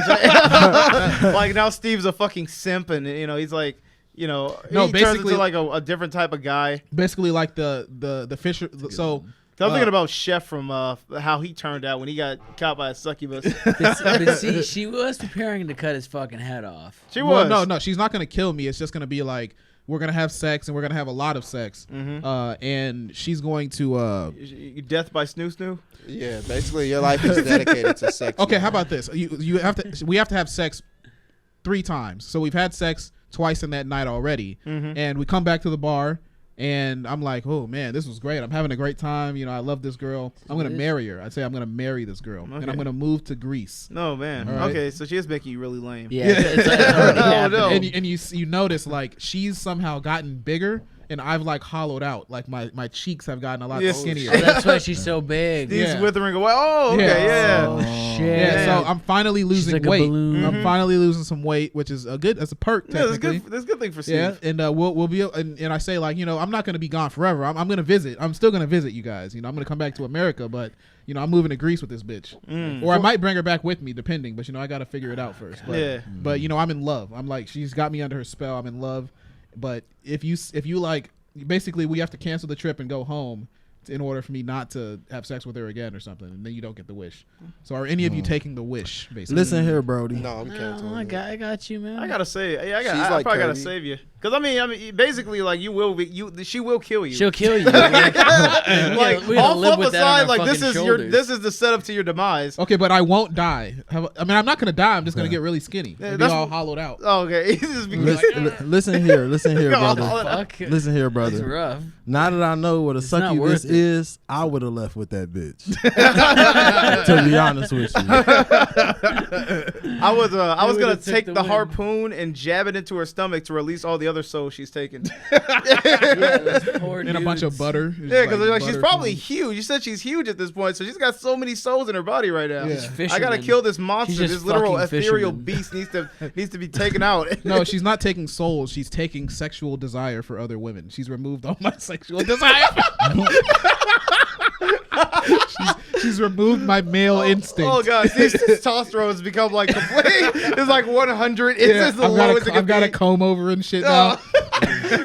like now Steve's a fucking simp, and he's like, No, he turns basically- into like a different type of guy. Basically, like the Fisher. So 'Cause I'm thinking about Chef from how he turned out when he got caught by a succubus. but see, she was preparing to cut his fucking head off. She well, was. no, she's not gonna kill me. It's just gonna be like we're gonna have sex and we're gonna have a lot of sex. And she's going to. Death by snoo snoo. Yeah, basically your life is dedicated to sex. Okay, now. how about this? You have to. We have to have sex 3 times. So we've had sex twice in that night already, and we come back to the bar. And I'm like, oh man, this was great. I'm having a great time. I love this girl. I'm gonna marry her. I'd say I'm gonna marry this girl, and I'm Okay. gonna move to Greece. No man. All right. Okay, so she is making you really lame. Yeah, it's already Oh, happened. no. And you notice like she's somehow gotten bigger, and I've like hollowed out. Like my cheeks have gotten a lot Yes. skinnier. Oh, that's why she's so big. Steve's Yeah. withering away. Oh, okay, yeah. Oh, shit. Yeah, so I'm finally losing like a weight. balloon. I'm finally losing some weight, which is that's a perk Yeah, that's technically. good. That's a good thing for Steve. Yeah, and we'll be and I say like I'm not gonna be gone forever. I'm gonna visit. I'm still gonna visit you guys. I'm gonna come back to America, but I'm moving to Greece with this bitch, or I might bring her back with me, depending. But I gotta figure it out first. But, Yeah. But I'm in love. I'm like she's got me under her spell. I'm in love. But if you like, basically we have to cancel the trip and go home in order for me not to have sex with her again or something, and then you don't get the wish. So are any of you taking the wish? Basically, Listen here, Brody. No, I'm canceling. I it. got you, man. I gotta say, yeah, She's I like probably gotta Kirby. save you, because I mean, basically, like she will kill you. She'll kill you. like we gotta all live flip with that on aside, our like this fucking is shoulders. this is the setup to your demise. Okay, but I won't die. I mean, I'm not gonna die. I'm just gonna get really skinny Yeah, and be that's- all hollowed out. Oh, okay, just be Listen here, brother. Fuck. Listen here, That's brother. rough. Now that I know what a It's not succubus worth it. is, I would have left with that bitch. To be honest with you. I was gonna would've took take the the win. harpoon and jab it into her stomach to release all the other souls she's taken. And a bunch of butter. Yeah, because like, she's butter probably food. huge. You said she's huge at this point, so she's got so many souls in her body right now. Yeah. She's I fisherman. gotta kill this monster. She's just This literal fucking ethereal fisherman. beast needs to be taken out. No, she's not taking souls. She's taking sexual desire for other women. She's removed all my sexual desire. she's removed my male instinct. Oh god, this testosterone has become like complete. It's like 100. It's Yeah, just the I've got lowest it can a be. comb over and shit Oh. now.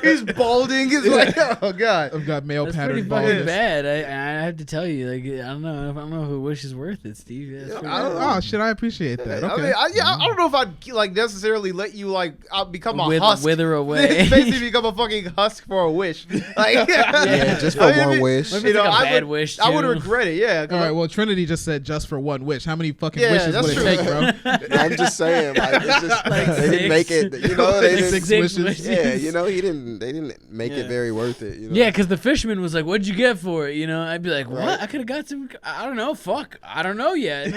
He's balding. He's like, oh god. I've got male That's pretty pattern fucking baldness. bad. I have to tell you, like, I don't know if a wish is worth it, Steve. That's pretty bad. Oh shit, I appreciate that. I Okay. mean, I don't know if I'd like necessarily let you like become a husk. Wither away. Basically become a fucking husk for a wish. Like, Yeah, just for I mean, one wish. Maybe it's like a I bad would, wish, I would too. regret it. Yeah. 'cause All right. Well, Trinity just said just for one wish. How many fucking Yeah, wishes that's would it true. take, bro? I'm just saying, like it's just Like they didn't make six. it. They didn't. Six Six wishes. Yeah, they didn't make Yeah. it very worth it. Yeah, because the fisherman was like, "What'd you get for it?" I'd be like, "What? Right. I could have got some. I don't know. Fuck. I don't know yet.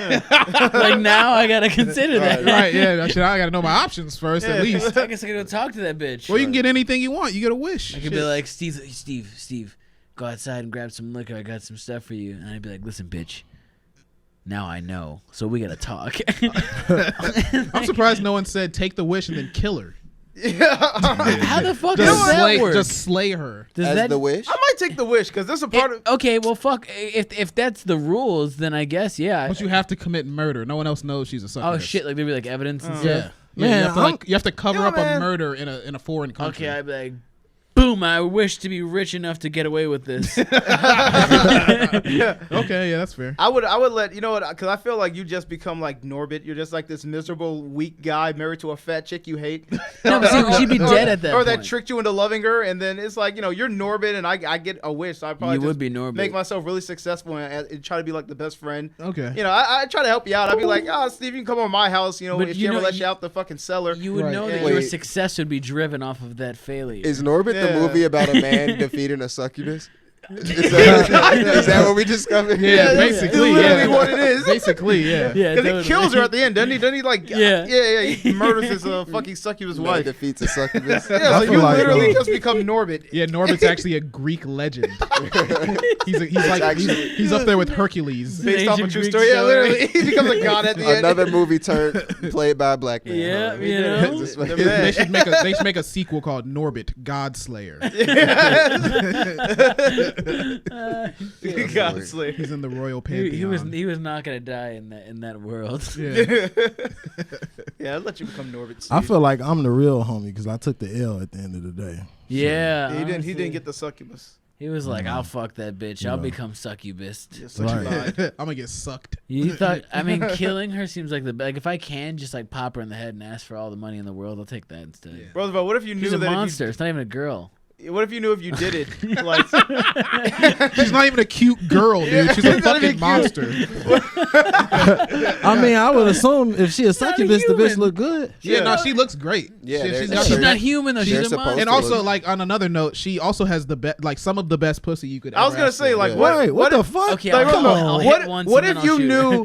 Like now, I gotta consider that. Right. Yeah. Shit, I gotta know my options first, at least. I guess I gotta go talk to that bitch. Well, you can get anything you want. You get a wish. I could be like, Steve, go outside and grab some liquor. I got some stuff for you. And I'd be like, listen, bitch. Now I know, so we gotta talk. I'm surprised no one said take the wish and then kill her. How the fuck Just does that slay, work? just slay her. Does As that the wish. I might take the wish because this is a part of. okay, well, fuck. If that's the rules, then I guess yeah. But you have to commit murder. No one else knows she's a succubus. Oh shit! Like there'd be like evidence and Yeah. stuff. Yeah, Man, you have to you have to cover Yeah, up man. a murder in a foreign country. Okay, I'd be like, boom, I wish to be rich enough to get away with this. Okay, yeah, that's fair. I would let you know what, because I feel like you just become like Norbit. You're just like this miserable, weak guy married to a fat chick you hate. No, but see, she'd be dead at that Or point. that tricked you into loving her, and then it's like, you're Norbit, and I get a wish. So I probably You just would be Norbit. make myself really successful and try to be like the best friend. Okay. I try to help you out. I'd be like, Steve, you can come over my house. But if you she ever know- lets you out the fucking cellar. You would Right. know that Wait. your success would be driven off of that failure. Is Norbit the Yeah. movie about a man defeating a succubus? Is that what we discovered? Yeah, That's basically, literally yeah. what it is. Basically, yeah. yeah, Because totally. he kills her at the end, doesn't he? Doesn't he like? Yeah. He murders his fucking succubus Man wife. defeats a succubus. Yeah, I so feel you like, literally just become Norbit. Yeah, Norbit's actually a Greek legend. He's up there with Hercules. Based off a ancient true Greek story. Yeah, story. literally. He becomes a god at the end. Another movie played by a black man. Yeah, huh? you know. Just The like- They should make a sequel called Norbit Godslayer. God slay. He's in the royal pantheon. He was not gonna die in that world. Yeah. Yeah, I'd let you become Norbit. I feel like I'm the real homie because I took the L at the end of the day. Yeah, he honestly. didn't get the succubus. He was like, "I'll fuck that bitch. I'll Yeah. become succubus." Just Right. lied. I'm gonna get sucked. You thought? I mean, killing her seems like if I can just like pop her in the head and ask for all the money in the world, I'll take that instead. Yeah. Roosevelt, what if you knew She's a that monster. It's not even a girl. what if you knew if you did it, like She's not even a cute girl, dude. She's a She's not even fucking cute. monster. I mean, I would assume if she a succubus, the bitch human. look good. Yeah, no, Yeah. she looks great. Yeah, She- they're- she's they're got She's the not best. human though. They're She's a supposed monster. And to also, look- like on another note, she also has the best, like some of the best pussy you could. I was ever gonna ask say, for. like, Yeah. what? Wait, what the fuck? Okay, Like, I'll Roosevelt, hit once what and if then I'll you shoot. knew?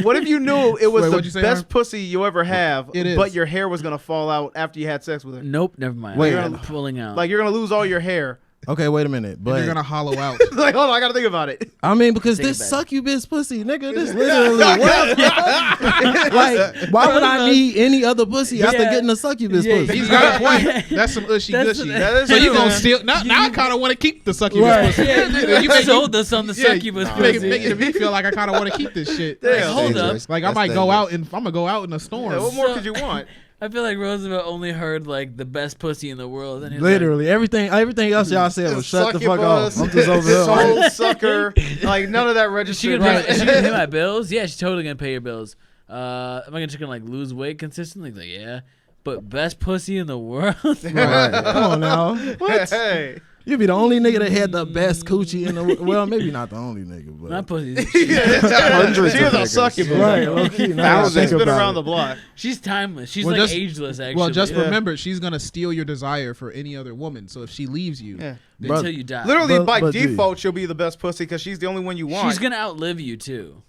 What if you knew it was Wait, what'd the you say, best Aaron? pussy you ever have, It is. but your hair was gonna fall out after you had sex with her? Nope, never mind. Wait. I'm pulling out. Like you're gonna lose all your hair. Okay, wait a minute. And But you're gonna hollow out. Like, hold on, I gotta think about it. I mean, because Think this about it. succubus pussy, nigga, this literally what? Like, why would I need any other pussy after Yeah. getting a succubus Yeah, pussy? He's got a point. That's some ushy That's- gushy. that is So you true, gonna man. steal? Now I kind of want to keep the succubus Right. pussy. yeah, you sold us on the succubus you make pussy. it me feel like I kind of want to keep this shit. Damn. Hold up. Dangerous. Like I That's might go dangerous. out and I'm gonna go out in a storm. Yeah, what more So- could you want? I feel like Roosevelt only heard like the best pussy in the world. And he was Literally, everything else y'all said was shut the fuck off. Succubus, I'm just over there. like, soul sucker, like none of that Like, registered. is she gonna pay my bills? Yeah, she's totally gonna pay your bills. Am I just gonna like lose weight consistently? Like, yeah. But best pussy in the world? Right. Come on now. What? Hey, You be the only nigga that had the best coochie in the well, maybe not the only nigga, but My pussy. Hundreds she of is a niggas. succubus. right, low key. Now I Thousands. think She's been about around it. the block. She's timeless. She's Well, like just- ageless, actually. Well, just Yeah. remember, she's gonna steal your desire for any other woman. So if she leaves you, Yeah. then until you die. Literally, But- by but dude. default, she'll be the best pussy because she's the only one you want. She's gonna outlive you too.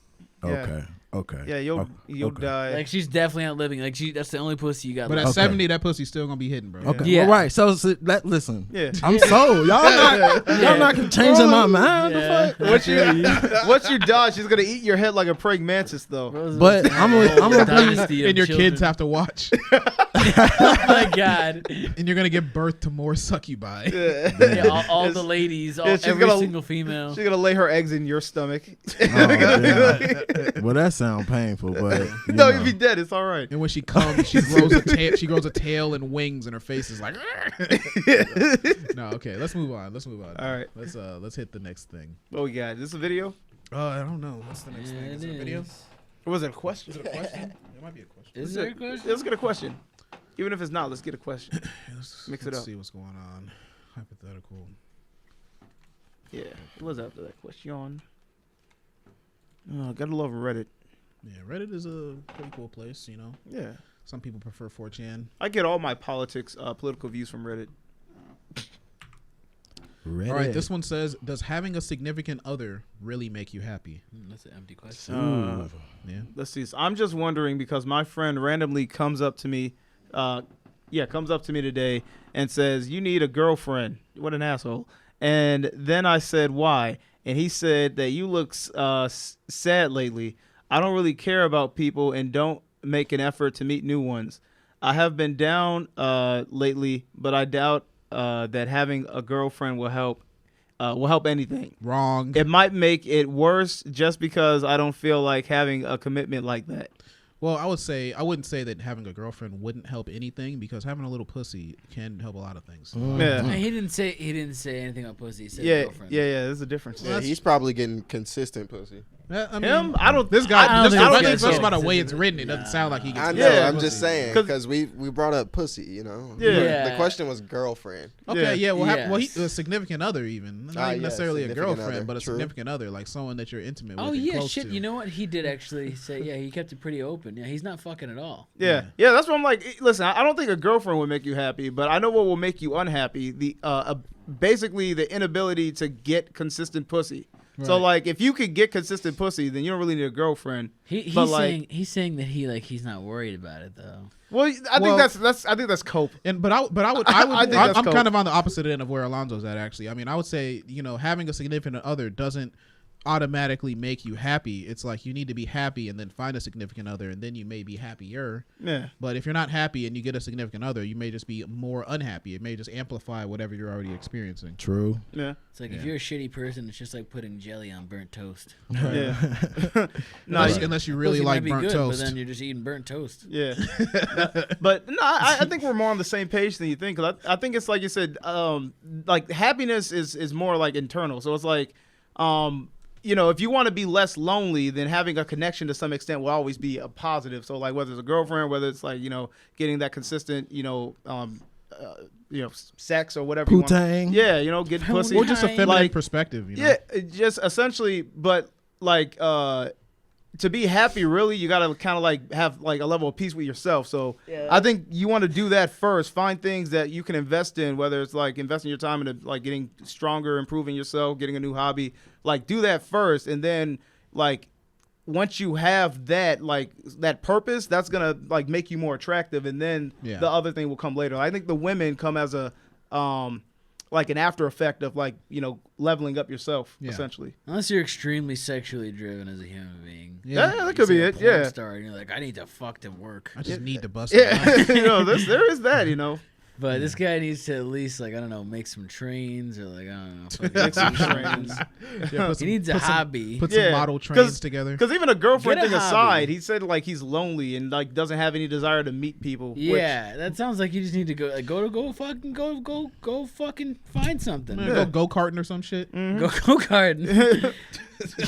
Okay. Okay. Yeah, you'll okay. die. Like she's definitely outliving. Like that's the only pussy you got. but at left. 70, that pussy's still gonna be hidden, bro. Okay. Yeah. Well, right. So listen. Yeah. I'm sold. Y'all not changing my mind. The Yeah. fuck? Once you die, she's gonna eat your head like a praying mantis, though. But I'm gonna Dynasty of And your children. kids have to watch, Oh my god! and you're gonna give birth to more succubi. Yeah, all the ladies, Yeah, she's every gonna- single female. She's gonna lay her eggs in your stomach. Oh, damn. Well, that sounds painful, but you No, know. you'd be dead. It's all right. And when she comes, she grows a tail. She grows a tail and wings, and her face is like. No, okay. Let's move on. All right. Let's hit the next thing. What we got? Is this a video? I don't know. What's the next thing? Is it a video? Or was it a question? Is it a question? It might be a question. Is there a question? Let's get a question. Even if it's not, let's get a question. Mix it Let's up. see what's going on. Hypothetical. Yeah. What was after that question? Oh, gotta love Reddit. Yeah, Reddit is a pretty cool place. You know, Yeah. some people prefer 4chan. I get all my political views from Reddit. Reddit. All right, this one says, "Does having a significant other really make you happy?" That's an empty question. Yeah. Let's see. So I'm just wondering because my friend randomly comes up to me, comes up to me today and says, "You need a girlfriend." What an asshole. And then I said, "Why?" And he said that you look sad lately. I don't really care about people and don't make an effort to meet new ones. I have been down lately, but I doubt that having a girlfriend will help anything. Wrong. It might make it worse just because I don't feel like having a commitment like that. Well, I wouldn't say that having a girlfriend wouldn't help anything, because having a little pussy can help a lot of things. Yeah. He didn't say anything about pussy. He said Yeah, girlfriend. yeah. There's a difference. Yeah, he's probably getting consistent pussy. I mean, Him? I don't. This guy, I don't think I he think gets just by the consistent. way it's written, it doesn't sound like he gets. I know. Yeah, I'm pussy. just saying 'Cause- because we brought up pussy. You know. Yeah. The question was girlfriend. Okay, yeah. Well, Yes. a significant other, even not even yeah, necessarily a significant girlfriend, other. but a True. significant other, like someone that you're intimate with. Oh and yeah, close shit. to. You know what? He did actually say. Yeah, he kept it pretty open. Yeah, he's not fucking at all. Yeah. That's what I'm like. Listen, I don't think a girlfriend would make you happy, but I know what will make you unhappy. Basically the inability to get consistent pussy. So Right. like, if you could get consistent pussy, then you don't really need a girlfriend. He's But, saying like- he's saying that he's not worried about it though. Well, I think that's cope. And I would I think that's I'm cool. kind of on the opposite end of where Alonzo's at, actually. I mean, I would say, having a significant other doesn't automatically make you happy. It's like you need to be happy and then find a significant other, and then you may be happier. Yeah. But if you're not happy and you get a significant other, you may just be more unhappy. It may just amplify whatever you're already experiencing. True. Yeah. It's like if you're a shitty person, it's just like putting jelly on burnt toast. Yeah. No, Unless you really Pussy like might be burnt good, toast. but then you're just eating burnt toast. Yeah. But no, I think we're more on the same page than you think. 'Cause I think it's like you said, like happiness is more like internal. So it's like, if you want to be less lonely, then having a connection to some extent will always be a positive. So like whether it's a girlfriend, whether it's like, getting that consistent, sex or whatever. You want. Poo-tang. Yeah, get pussy. Or just a feminine Like, perspective. Yeah, it just essentially, but like to be happy, really, you gotta kind of like have like a level of peace with yourself. So I think you want to do that first. Find things that you can invest in, whether it's like investing your time into like getting stronger, improving yourself, getting a new hobby. Like do that first, and then like once you have that like that purpose, that's gonna like make you more attractive, and then the other thing will come later. I think the women come as a like an after effect of like leveling up yourself essentially. Unless you're extremely sexually driven as a human being. Yeah, that could You be say a it. porn Yeah. star, and you're like, I need to fuck to work. I just need to bust. Yeah, there is that. But this guy needs to at least like, I don't know, make some trains or like, I don't know, fucking Make some trains. He needs a hobby. Put some model trains together. Because even a girlfriend Get a thing hobby. aside, he said like he's lonely and like doesn't have any desire to meet people. Yeah, that sounds like you just need to go fucking find something. Go karting or some shit. Go karting.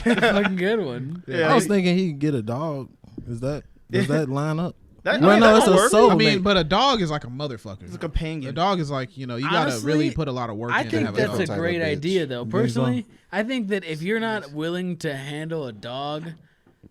Fucking good one. Yeah. I was thinking he could get a dog. Does that line up? That, Well, no, it's that'll a work. soul. I mean, mate. but a dog is like a motherfucker. It's a companion. A dog is like, you gotta Honestly, really put a lot of work I in to think have that's a a dog. great bitch. idea, though. Brings Personally, I think that if you're not willing to handle a dog,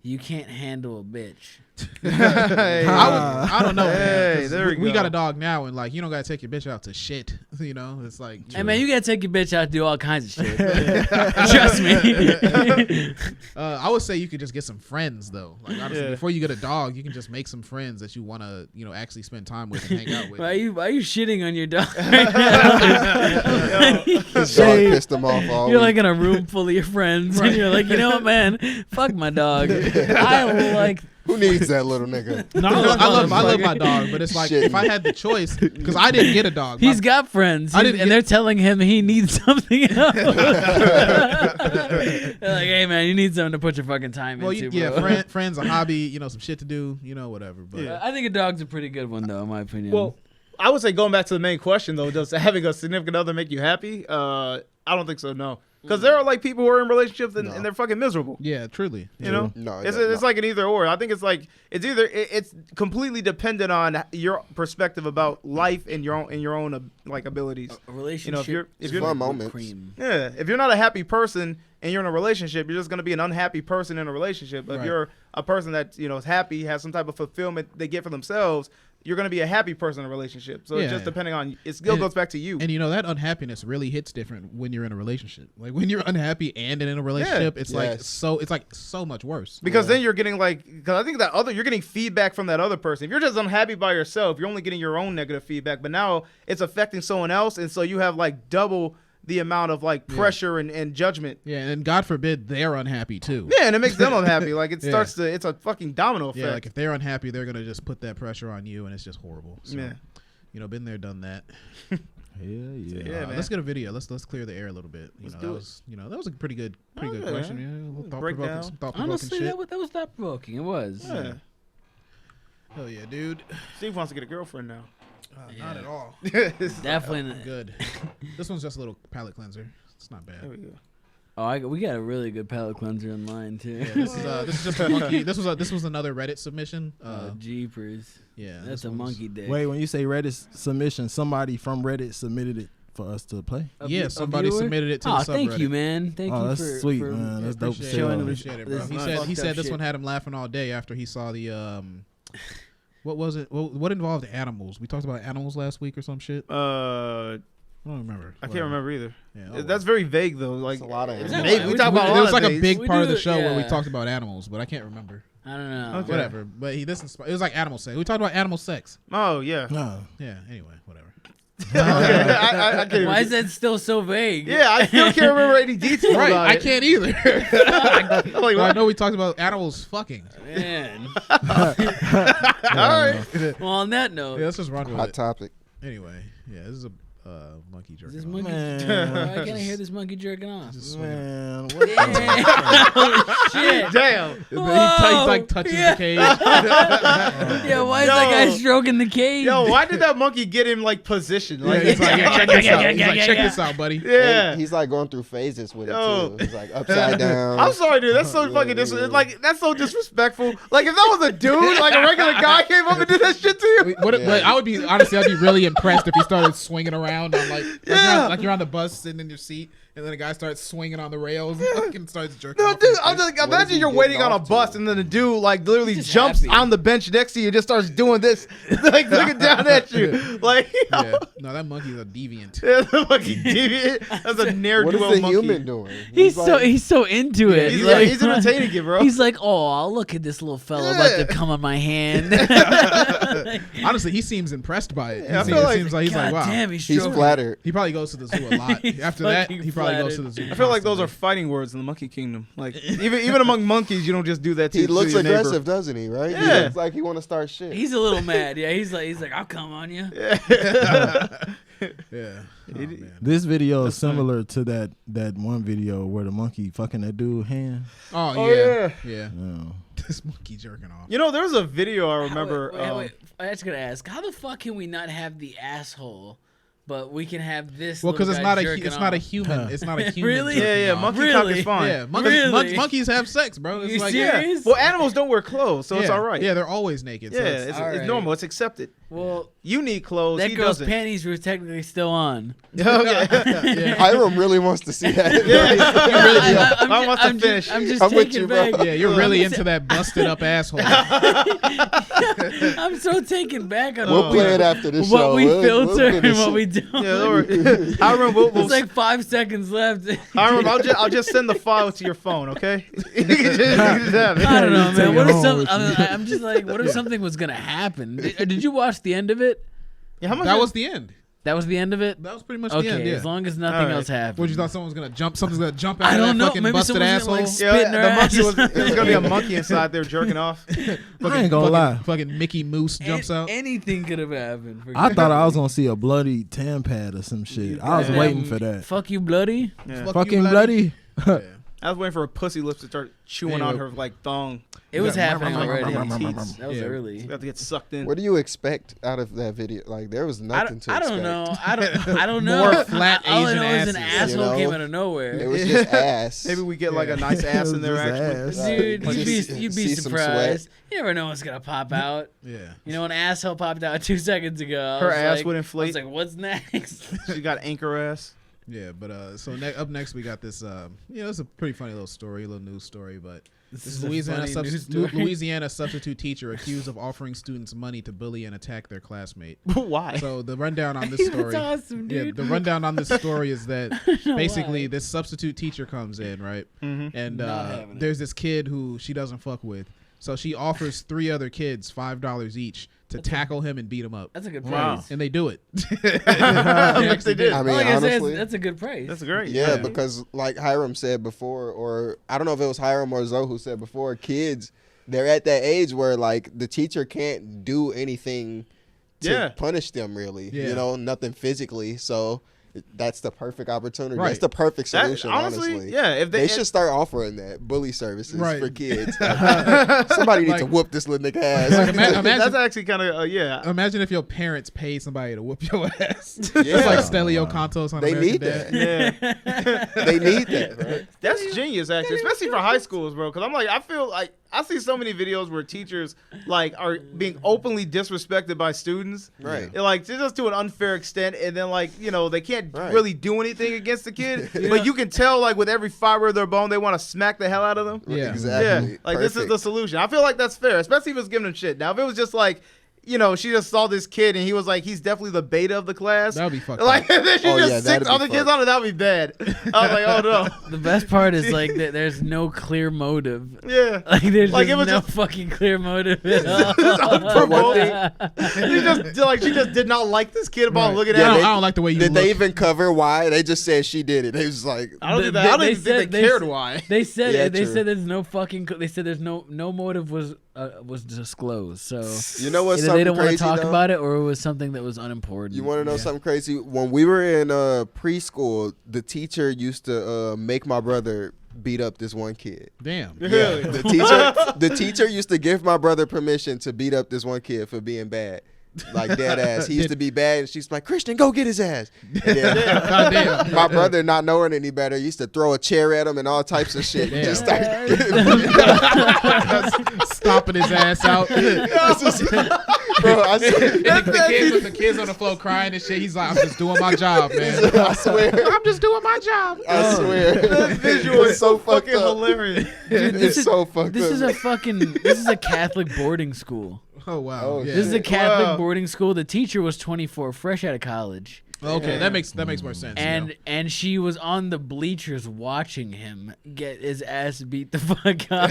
you can't handle a bitch. I don't know, man. Hey, 'Cause there we we go. got a dog now, and like you don't gotta take your bitch out to shit. It's like, Hey man, you gotta take your bitch out to do all kinds of shit. Trust me. I would say you could just get some friends though. Like honestly, Yeah. before you get a dog, you can just make some friends that you want to, actually spend time with and hang out with. Why are you shitting on your dog? His dog pissed him off all You're week. like in a room full of your friends, and you're like, you know what, man? Fuck my dog. I like. Who needs that little nigga? No, I love my dog, but it's like Shit. if I had the choice, because I didn't get a dog. He's got friends, I didn't and get- they're telling him he needs something else. They're like, "Hey, man, you need something to put your fucking time into." bro. friends, a hobby, some shit to do, whatever. But I think a dog's a pretty good one, though, in my opinion. Well, I would say going back to the main question though, does having a significant other make you happy? I don't think so. No, because there are like people who are in relationships and they're fucking miserable. yeah, truly. You know, No, it's like an either or. I think it's like it's completely dependent on your perspective about life and your own like abilities. a relationship. if is you're fun whipped moments. cream. Yeah, if you're not a happy person and you're in a relationship, you're just gonna be an unhappy person in a relationship. But if Right. you're a person that is happy, has some type of fulfillment they get for themselves, you're gonna be a happy person in a relationship. So it's Yeah. just depending on it still And- goes back to you. And that unhappiness really hits different when you're in a relationship. Like when you're unhappy and in a relationship, it's Yes. so much worse. Because then you're getting because I think you're getting feedback from that other person. If you're just unhappy by yourself, you're only getting your own negative feedback. But now it's affecting someone else, and so you have like double the amount of like pressure and judgment. Yeah, and God forbid they're unhappy too. Yeah, and it makes them unhappy. Like it Yeah. starts to, it's a fucking domino effect. Yeah, like if they're unhappy, they're gonna just put that pressure on you, and it's just horrible. So, Yeah. been there, done that. Yeah, man. Let's get a video. Let's clear the air a little bit. Let's That do it. was that was a pretty good yeah, question. Yeah, a little Break down. thought-provoking Honestly, shit. that was thought provoking. It was. Yeah. Hell yeah, dude. Steve wants to get a girlfriend now. Not at all. Definitely. I'm good. This one's just a little palate cleanser. It's not bad. There we go. Oh, we got a really good palate cleanser in line too. Yeah, this is just a monkey. This was another Reddit submission. Jeepers. Yeah, That's this a one's- monkey dick. Wait, when you say Reddit submission, somebody from Reddit submitted it for us to play. Yeah, somebody viewer? submitted it to Oh, the subreddit. thank you, man. Thank Oh, you that's for sweet, for man. That's dope. Appreciate as hell. it. Appreciate it, bro. this He fucked said up this shit. one had him laughing all day after he saw the what was it? What involved animals? We talked about animals last week or some shit. I don't remember. I can't remember either. Yeah, oh, That's very vague though. Like It's a lot of it's animals. vague. We talk about a There lot was of like a things. big We part of do- the show where we yeah. talked about animals, but I can't remember. I don't know. Okay. Whatever. But it was like animal sex. We talked about animal sex. Oh yeah. No. Yeah. Anyway, whatever. I can't Why even- is that still so vague? Yeah, I still can't remember any details. Right. about I it. can't either. I'm like, But I what? know we talked about animals fucking. Man. All right. Well, on that note, Yeah, let's just run with Hot it. topic. Anyway, yeah, this is a monkey jerk. is this monkey. Man. Why can't I hear this monkey jerking off? Man, what Damn. Oh, shit. Damn. He like touches Yeah. the cage. Yeah, why is that guy Yo. stroking the cage? Yo, why did that monkey get him like positioned? Yeah, Like, he's like, check this out. He's like, check this out, buddy. yeah. And he's like going through phases with it Yo. too. He's like upside down. I'm sorry, dude. That's so Yeah, fucking yeah. like that's so disrespectful. Like if that was a dude, like a regular guy came up and did that shit to you. What, Yeah. but I would be honestly, I'd be really impressed if he started swinging around on like you're on the bus sitting in your seat, and then a guy starts swinging on the rails and starts jerking. No, off dude, in I'm his just face. like, imagine you're waiting on a bus and then the dude like literally He's just jumps happy. on the bench next to you and just starts doing this, like looking down at you. Like, Yeah. No, that monkey's a deviant. that's a fucking deviant. That's a ne'er What do is well the monkey. human doing? He's like, so into it. He's, Like, he's entertaining it, bro. He's like, oh, look at this little fella about Yeah. to come on my hand. Honestly, he seems impressed by it. Yeah, I He feel like- seems like he's God like, wow. damn, he's he's stroking. flattered. He probably goes to the zoo a lot. He's After that, fucking he probably goes to flattered. the zoo. I feel like those are constantly. fighting words in the monkey kingdom. Like even among monkeys, you don't just do that to He looks your neighbor. aggressive, doesn't he? Right? He Yeah. looks like he want to start shit. He's a little mad. Yeah, he's like, I'll come on you. Yeah. Oh, man. This video is That's funny. similar to that one video where the monkey fucking that dude hand. Oh, Oh, yeah. yeah. Yeah. No. This monkey jerking off. You know, there was a video I remember. Wait. I just gotta ask, how the fuck can we not have the asshole, but we can have this? Well, because little it's guy not jerking it's not a off? human. It's not a human. Really? jerking Yeah, off. monkey cock Really? is fine. Yeah, monkeys, Really? monkeys have sex, bro. It's You like serious? Well, animals don't wear clothes, so yeah, it's all right. Yeah, they're always naked. Yeah, so it's, all it's right. normal. It's accepted. Well, You need clothes. that He girl's doesn't. panties were technically still on. Okay. Hiram really wants to see that. Yeah. I want to I'm finish. I'm just I'm with taking you, bro. back. yeah, you're really into that busted up asshole. I'm so taken back on We'll what play we, it after the what show. we We'll filter and finish what it. we don't. Yeah, don't worry. Hiram, It's like 5 seconds left. Hiram, I'll just send the file to your phone, okay? You can just have it. I don't know, Take man. it What if home some? with you. I'm just like, what if something was gonna happen? Did you watch the end of it? Yeah, how much That was the end. That was the end of it. That was pretty much Okay, the end. Yeah. as long as nothing All right. else happened. What you thought someone was gonna jump? Something's gonna jump out I of don't that know. fucking Maybe busted someone's asshole. gonna, like, Yeah, spitting the her monkey ass. was. There's gonna be a monkey inside there jerking off. I ain't gonna lie. Fucking Mickey Mouse jumps out. Anything could have happened. For I thought I was gonna see a bloody tan pad or some shit. I was Yeah. waiting for that. Fuck you, bloody. Yeah. Fuck you, Fucking bloody. Yeah. I was waiting for her pussy lips to start chewing on Anyway. her like thong. It was happening Like, already. teats. That was Yeah. early. Got to get sucked in. What do you expect out of that video? Like there was nothing to I expect. don't know. I don't know. More flat All I Asian know is an asses, asshole you know? came out of It nowhere. was just ass. Maybe we get like a nice ass in there Just actually. ass. Dude, Right. you'd See be some surprised. You never know what's gonna pop out. Yeah. You know, an asshole popped out 2 seconds ago. I Her was ass like- would I inflate. was like, what's next? She got anchor ass. Yeah, but so up next we got this. It's a pretty funny little story, a little news story, but this is a Louisiana funny news story. Louisiana substitute teacher accused of offering students money to bully and attack their classmate. Why? So the rundown on this That's story. awesome, Yeah, dude. the rundown on this story is that know basically why. this substitute teacher comes in, right? Mhm. And Not having it. there's this kid who she doesn't fuck with. So she offers 3 other kids $5 each to tackle him and beat him up. That's a good price. Wow. And they do it. Yes, they did. I mean, All I can say is honestly, that's a good price. That's great. yeah, because like Hiram said before, or I don't know if it was Hiram or Zoe who said before, kids, they're at that age where like the teacher can't do anything to Yeah. punish them really. Yeah. You know, nothing physically. So That's the perfect opportunity. Right. That's the perfect That- solution. honestly, honestly, yeah. If they should start offering that bully services Right. for kids. Somebody needs to Like- whoop this little nigga ass. Like, imagine, that's actually kind of yeah. imagine if your parents paid somebody to whoop your ass. Yeah. It's like Stelio Contos on They American need Dad. that. Yeah, They need that, right? that's genius, actually, especially for high schools, bro. Because I'm like, I feel like I see so many videos where teachers like are being openly disrespected by students, Right. Like just to an unfair extent, and then like they can't Right. really do anything against the kid, but you can tell like with every fiber of their bone they want to smack the hell out of them. Yeah. Exactly. Yeah, like this is Perfect. the solution. I feel like that's fair, especially if it's giving him shit. Now, if it was just like, she just saw this kid and he was like, he's definitely the beta of the class. That would be fucked Like, up. then she Oh, just yeah, six that'd be other kids fucked. on it. That would be bad. I was like, oh no. The best part is like that there's no clear motive. Yeah. Like there's Like, just it was no just- fucking clear motive at all. It's unprovoked. She just did not like this kid upon Right. looking Yeah, at I him. don't like the way you Did look. they even cover why? They just said she did it. They was like, I don't, They- think that, I don't they even think said- they they cared said- why. They said Yeah, they true. said there's no fucking. They said there's no motive was disclosed. So you know what's either something they don't want crazy to talk though? about it, or it was something that was unimportant. You want to know Yeah. something crazy? When we were in preschool, the teacher used to make my brother beat up this one kid. Damn. Really? The teacher used to give my brother permission to beat up this one kid for being bad. Like dead ass. He used to be bad and she's like, Christian, go get his ass. And then Goddamn. my brother, not knowing any better, used to throw a chair at him and all types of shit. Damn. Just start Stomping his ass out. bro, I swear, The kids on the floor crying and shit. He's like, I'm just doing my job, man. I swear, I'm just doing my job. I swear. That visual It's is so fucked fucking up. hilarious. It's so fucked This up. is a fucking. This is a Catholic boarding school. Oh wow. Oh, yeah. This is a Catholic Wow. boarding school. The teacher was 24, fresh out of college. Okay, that makes more sense. And she was on the bleachers watching him get his ass beat the fuck up.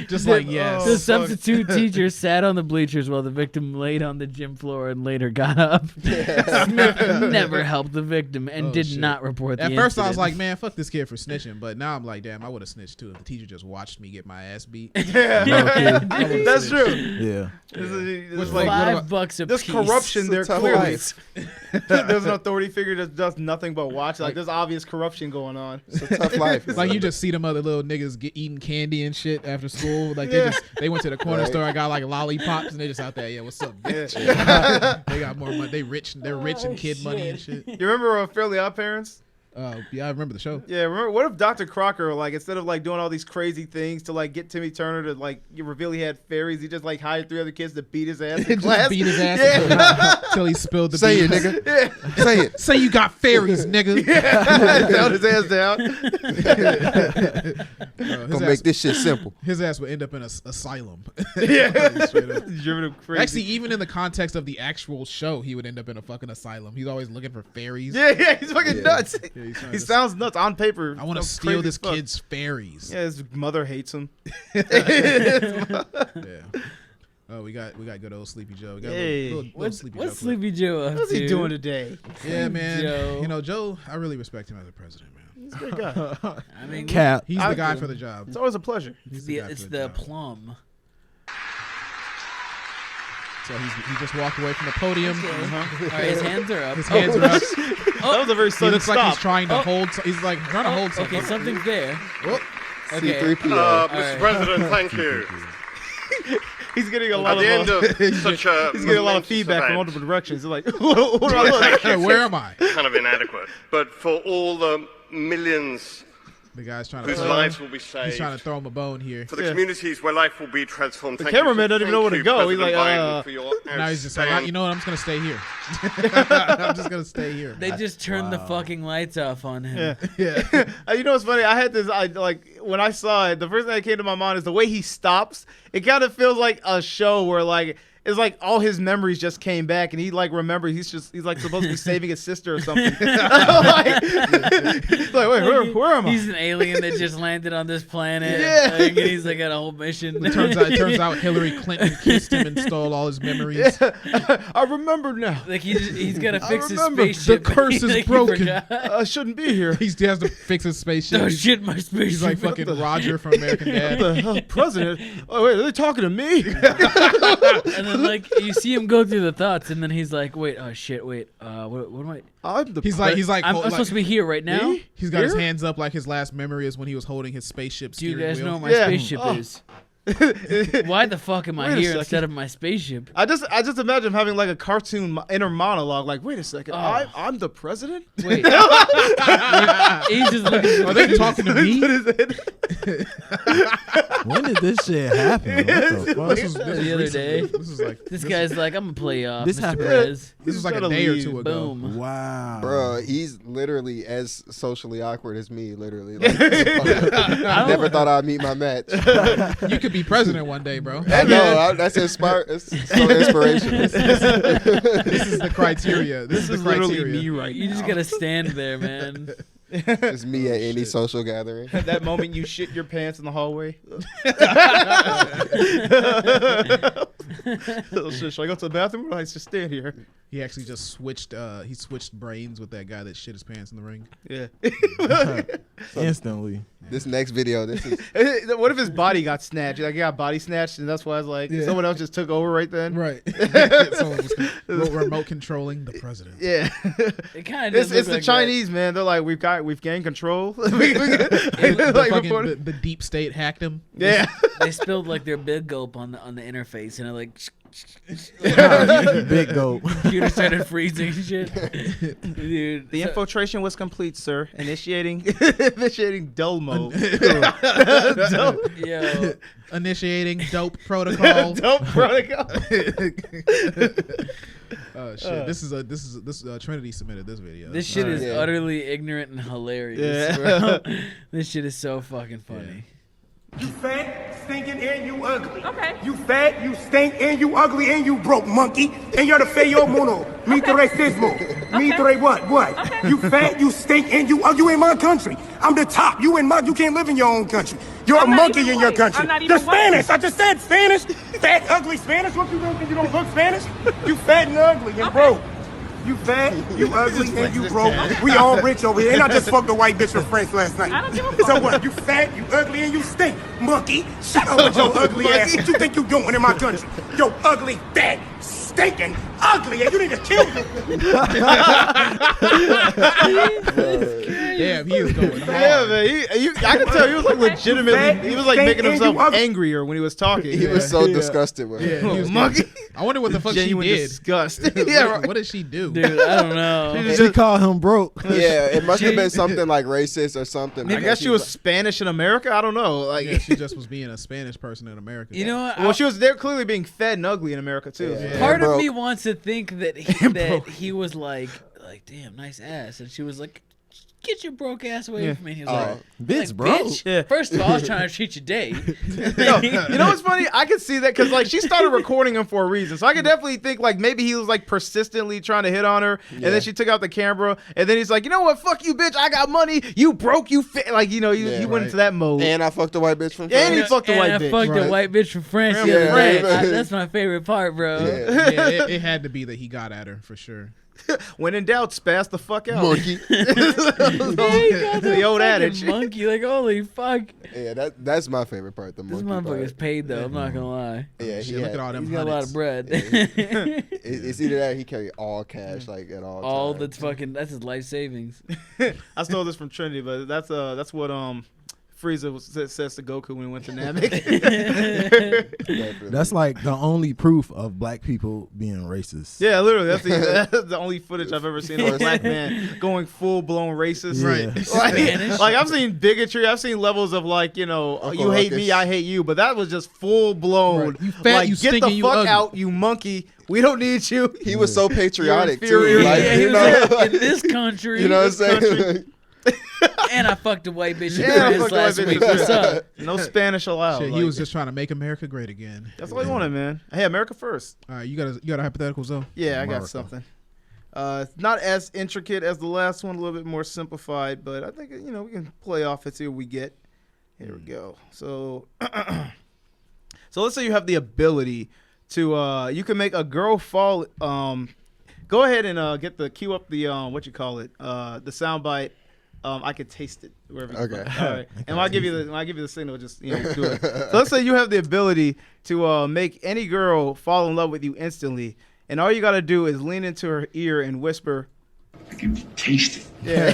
Just like, yes. The substitute teacher sat on the bleachers while the victim laid on the gym floor and later got up. Smith never helped the victim and Oh, did shit. not report the At first, I was incident. like, man, fuck this kid for snitching. But now I'm like, damn, I would have snitched too if the teacher just watched me get my ass beat. Yeah. would've That's snitched. true. Yeah. It's like, like, what $5 a there's piece. corruption there It's a tough clearly. life. There's an authority figure that does nothing but watch. Like, there's obvious corruption going on. It's a tough life. It's like you just see them other little niggas eating candy and shit after school. Like Yeah. they went to the corner Right. store and got like lollipops and they just out there. Yeah, what's up, bitch? They got more money. They're rich and kid money and shit. You remember Fairly Odd Parents? Yeah, I remember the show. Yeah, remember what if Dr. Crocker, like, instead of like doing all these crazy things to like get Timmy Turner to like reveal he had fairies, he just like hired 3 other kids to beat his ass in Just class. beat his ass Yeah. until he spilled the Say it, beans. nigga. Yeah. Say it. Say you got fairies, nigga. Held his ass down. His Gonna ass- make this shit simple. His ass would end up in an asylum. Yeah. Straight up. Driven him crazy. Actually, even in the context of the actual show, he would end up in a fucking asylum. He's always looking for fairies. yeah, he's fucking Yeah. nuts. Yeah, he's trying He to- sounds nuts on paper. I want to Sounds steal crazy this as fuck. kid's fairies. Yeah, his mother hates him. Yeah. Oh, we got good old Sleepy Joe. We got Hey. little What's Sleepy what's Joe clip. Sleepy Joe up What's to? he doing today? Yeah, man. Joe. You know, Joe, I really respect him as a president, man. He's a great guy. I mean, Cap. He's I the guy do. for the job. It's always a pleasure. He's the, guy for it's the the job. plum. So he just walked away from the podium. Okay. All right, his hands are up. His hands are up. That was a very He sudden looks like stop. he's trying to hold. He's like trying to hold something. Okay, something's there. Oh, Okay. C3PO. All right. Mr. President, thank you. He's getting a At lot the end of of such a he's getting a lot of momentous feedback from event, multiple directions. He's like, what do I look? hey, where am I? kind of inadequate. But for all the millions The guy's trying whose to. lives will be He's saved, trying to throw him a bone here. for the Yeah. communities where life will be transformed. The Thank you. cameraman doesn't even know where to Thank go. you, He's like, President Biden, for your Now he's just like, you know what? I'm just gonna stay here. I'm just gonna stay here. They just turned the fucking lights off on him. Yeah. Yeah. You know what's funny? I had this. I like when I saw it. The first thing that came to my mind is the way he stops. It kind of feels like a show where like it's like all his memories just came back, and he like remembers he's like supposed to be saving his sister or something. like, wait, where am I? He's an alien that just landed on this planet. Yeah. Like, and he's like got a whole mission. It turns out Hillary Clinton kissed him and stole all his memories. I remember now. Like he's got to fix his remember. spaceship. The curse is Like, he broken. forgot. I shouldn't be here. He has to fix his spaceship. Oh He's- shit, my spaceship. He's like fucking Roger from American What Dad. the hell, president? Oh wait, are they talking to me? And then like you see him go through the thoughts, and then he's like, "Wait, oh shit, wait, what am I? He's like I'm supposed to be here right now. He's got his hands up like his last memory is when he was holding his spaceship Do you steering guys wheel. know what my spaceship is? Why the fuck am I Wait a here second. instead of my spaceship? I just imagine him having like a cartoon inner monologue. Like, wait a second, I'm the president. Wait, he's just looking. Are they talking to me? When did this shit happen? What the fuck? This was The other day. This is like This guy's like, I'm gonna play you off, This Mr. happened- Perez. this was like a gotta day or leave. two ago. Boom. Wow. Bro, he's literally as socially awkward as me. Literally, like, I never thought I'd meet my match. You could be president one day, bro. I know that's It's so inspirational. This is the criteria. This is the literally criteria. me right You just gotta stand there, man. It's me at any social gathering. That moment you shit your pants in the hallway. Little shit. Should I go to the bathroom? Or I just stand here. He actually just switched. He switched brains with that guy that shit his pants in the ring. Yeah. Instantly. This next video, this is What if his body got snatched? Like he got body snatched, and that's why I was like, someone else just took over right then. Right. Someone was remote controlling the president. Yeah. It kind of. It's the Chinese, man. They're like, we've gained control. The deep state hacked him. Yeah. They spilled like their big gulp on the interface, and it like Big goat. computer started freezing and shit. Dude, The infiltration was complete, sir. Initiating dull mode. yo, Initiating dope protocol. Dope protocol. Oh shit! This is Trinity submitted this video. this shit is Yeah. utterly ignorant and hilarious, Yeah. bro. This shit is so fucking funny. You fat, stinking, and you ugly. Okay. You fat, you stink, and you ugly, and you broke, monkey. And you're the feo mono. Mi tre racismo. Mi tre what? What? Okay. You fat, you stink, and you ugly. You in my country. I'm the top. You can't live in your own country. You're I'm a not monkey even in your white. country. I'm not even You're white. Spanish. I just said Spanish. Fat, ugly Spanish. What you think? You don't look Spanish? You fat and ugly and broke. You fat, you ugly, and you broke. We all rich over here. And I just fucked a white bitch from France last night. I don't give a fuck. So what? You fat, you ugly, and you stink. Monkey, shut up with your ugly ass. What you think you doing in my country? Yo, ugly, fat, stinking, ugly, and you need to kill you. Damn, he is going hard. Yeah, man. I can tell he was like legitimately. He was like making himself Stink, angrier when he was talking. he was so disgusted with Yeah, it. he was Monkey. I wonder what the fuck she Genuine did. disgust. What- Yeah, right. What did she do? Dude, I don't know. She called him broke. Yeah, it must have been something like racist or something. I guess she was Spanish in America. I don't know. Like, Yeah, she just was being a Spanish person in America. You know what? well, she was there clearly being fat and ugly in America too. Yeah. Part of broke. me wants to think that he was like, damn, nice ass, and she was like, get your broke ass away from me. And he was like, Bitch, bro. bitch. Yeah. First of all, I was trying to treat you day. No, you know what's funny? I could see that because like she started recording him for a reason, so I could definitely think like maybe he was like persistently trying to hit on her, and then she took out the camera, and then he's like, you know what? Fuck you, bitch! I got money. You broke. You fit. Like you know, he Yeah, went into that mode. And I fucked a white bitch from And France. he fucked a And white I bitch. fucked a Right. white bitch from France the Yeah, other day. right. That's my favorite part, bro. Yeah. Yeah, it had to be that he got at her for sure. When in doubt, spaz the fuck out. Monkey. The old adage. Monkey, like holy fuck. Yeah, that's my favorite part. The This monkey motherfucker's part. paid though. I'm not gonna lie. Yeah, Shit, look at all them He's got a lot of hundreds. bread. It's either that or he carry all cash like at all. All times. that's his life savings. I stole this from Trinity, but that's what Frieza says to Goku when he went to Namek. Definitely. That's like the only proof of black people being racist. Yeah, literally. That's the only footage I've ever seen of a black man going full blown racist. Right. Like I've seen bigotry. I've seen levels of like, you know, Uncle you hate Ruckus. me, I hate you. But that was just full blown. Right. You fat, like, you get stinking, the you fuck ugly. out, you monkey. We don't need you. He was so patriotic inferior. too. Like, Yeah, he you was know, like, in this country. you know what I'm saying? And I fucked a white bitch in Yeah, I France fucked a white last bitch week. in What's France. up? No Spanish allowed. Shit, he Like, was just trying to make America great again. that's all he wanted, man. Hey, America first. All right, you got a hypothetical, Zoe? Yeah, I got America. something. It's not as intricate as the last one, a little bit more simplified, but I think we can play off it, see what we get. Here we go. So, so let's say you have the ability to you can make a girl fall. Go ahead and get the cue up the the soundbite I could taste it wherever. You Okay. All right. And when I give you the signal, just do it. So let's say you have the ability to make any girl fall in love with you instantly, and all you gotta do is lean into her ear and whisper. I can taste it. Yeah.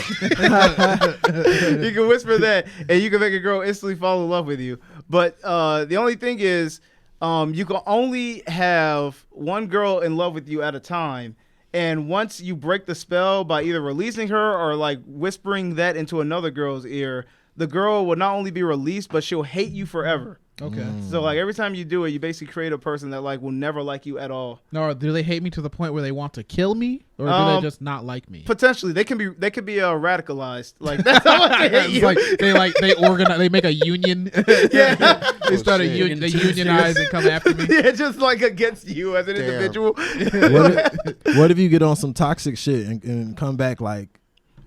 You can whisper that, and you can make a girl instantly fall in love with you. But the only thing is, you can only have one girl in love with you at a time. And once you break the spell by either releasing her or like whispering that into another girl's ear, the girl will not only be released, but she'll hate you forever. Okay. So like every time you do it, you basically create a person that like will never like you at all. No, do they hate me to the point where they want to kill me, or do they just not like me? Potentially, they could be radicalized. Like that's how much they hate you. they organize, they make a union. Yeah. They start a union, they unionize and come after me. Yeah, just like against you as an individual. What if you get on some toxic shit and come back like,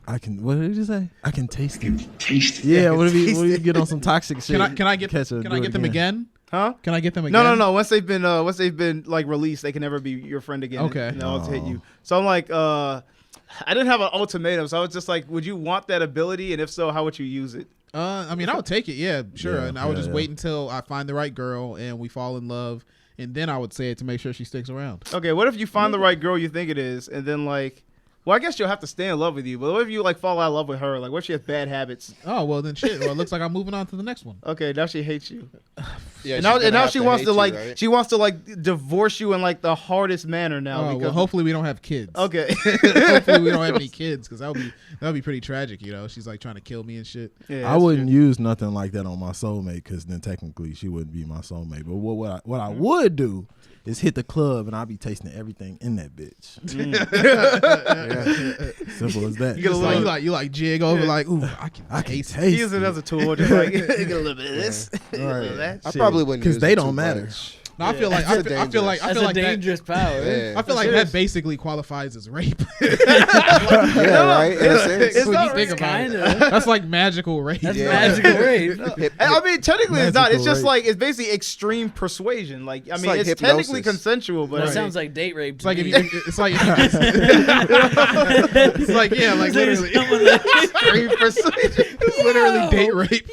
what did you say? I can taste it. Taste it. Yeah, what if you get on some toxic shit? Can I get them again? Huh? Can I get them again? No. Once they've been like released, they can never be your friend again. Okay. And they'll always hate you. So I'm like, I didn't have an ultimatum, so I was just like, would you want that ability? And if so, how would you use it? I mean, I would take it. Yeah, sure. Yeah, and I would just yeah. wait until I find the right girl and we fall in love, and then I would say it to make sure she sticks around. Okay, what if you find the right girl you think it is, and then like, well, I guess you'll have to stay in love with you. But what if you like fall out of love with her? Like, what if she has bad habits? Oh well, then shit. Well, it looks like I'm moving on to the next one. Okay, now she hates you. Yeah, And now, she's gonna have she wants hate to you, like right? she wants to like divorce you in like the hardest manner now. Oh, well, hopefully we don't have kids. Okay. Hopefully we don't have any kids, because that would be pretty tragic. You know, she's like trying to kill me and shit. Yeah, I wouldn't use nothing like that on my soulmate, because then technically she wouldn't be my soulmate. But what I would do is hit the club and I'll be tasting everything in that bitch. Simple as that. You like jig over like, ooh, I can taste it. Use it as a tool, just like get a little bit of this, a little of that. I probably wouldn't because use they it don't too matter. much. No, I feel like That's I feel like That's a that. dangerous power. Yeah. I feel like that basically qualifies as rape. Yeah, right. In a sense. It's when not you think about it. Kinda. That's like magical rape. That's Yeah. magical rape. I mean, technically it's not. It's Magical just rape. like it's basically extreme persuasion. Like I mean, like it's hypnosis. technically consensual, but That sounds like date rape. It's like it's like it's like yeah, like literally extreme persuasion. it's literally date rape.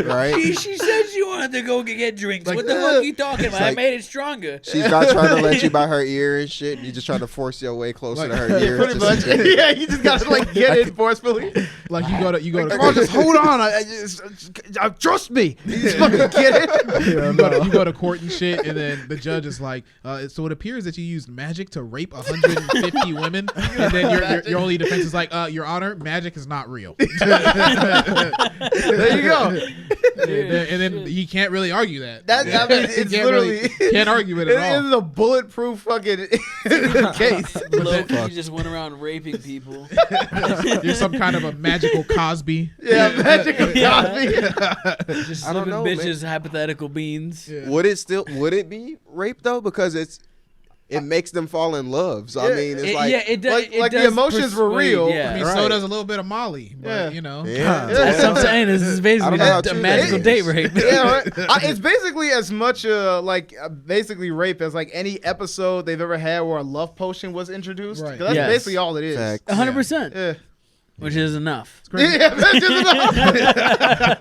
Right? She said she wanted to go get drinks. What the fuck are you talking about? I like- made it stronger. She's not trying to let you by her ear and shit. You just trying to force your way closer to her ear. Pretty much. Yeah, you just gotta like get it forcefully. Like you go to Come on, just hold on. Trust me. You just fucking get it. you go to court and shit, and then the judge is like, so it appears that you used magic to rape 150 women, and then your only defense is like, Your Honor, magic is not real. There you go. And then he can't really argue that. I mean, it's literally can't argue it at all. It is a bulletproof fucking case. Loki just went around raping people. You're some kind of a magical Cosby. Yeah, magical Cosby. Just I don't slipping know, bitches hypothetical beans. Yeah. Would it be rape though? Because it makes them fall in love. So I mean, it's like it does. like the emotions were real. Yeah. I mean, so does a little bit of Molly, but Yeah. you know. yeah. That's what I'm saying. This is basically I don't know how a true magical that is. date rape. Yeah, right. It's basically as much basically rape as like any episode they've ever had where a love potion was introduced. Right. 'Cause that's Yes. basically all it is. Fact. 100%. Yeah. Which is enough. Yeah, that's just enough.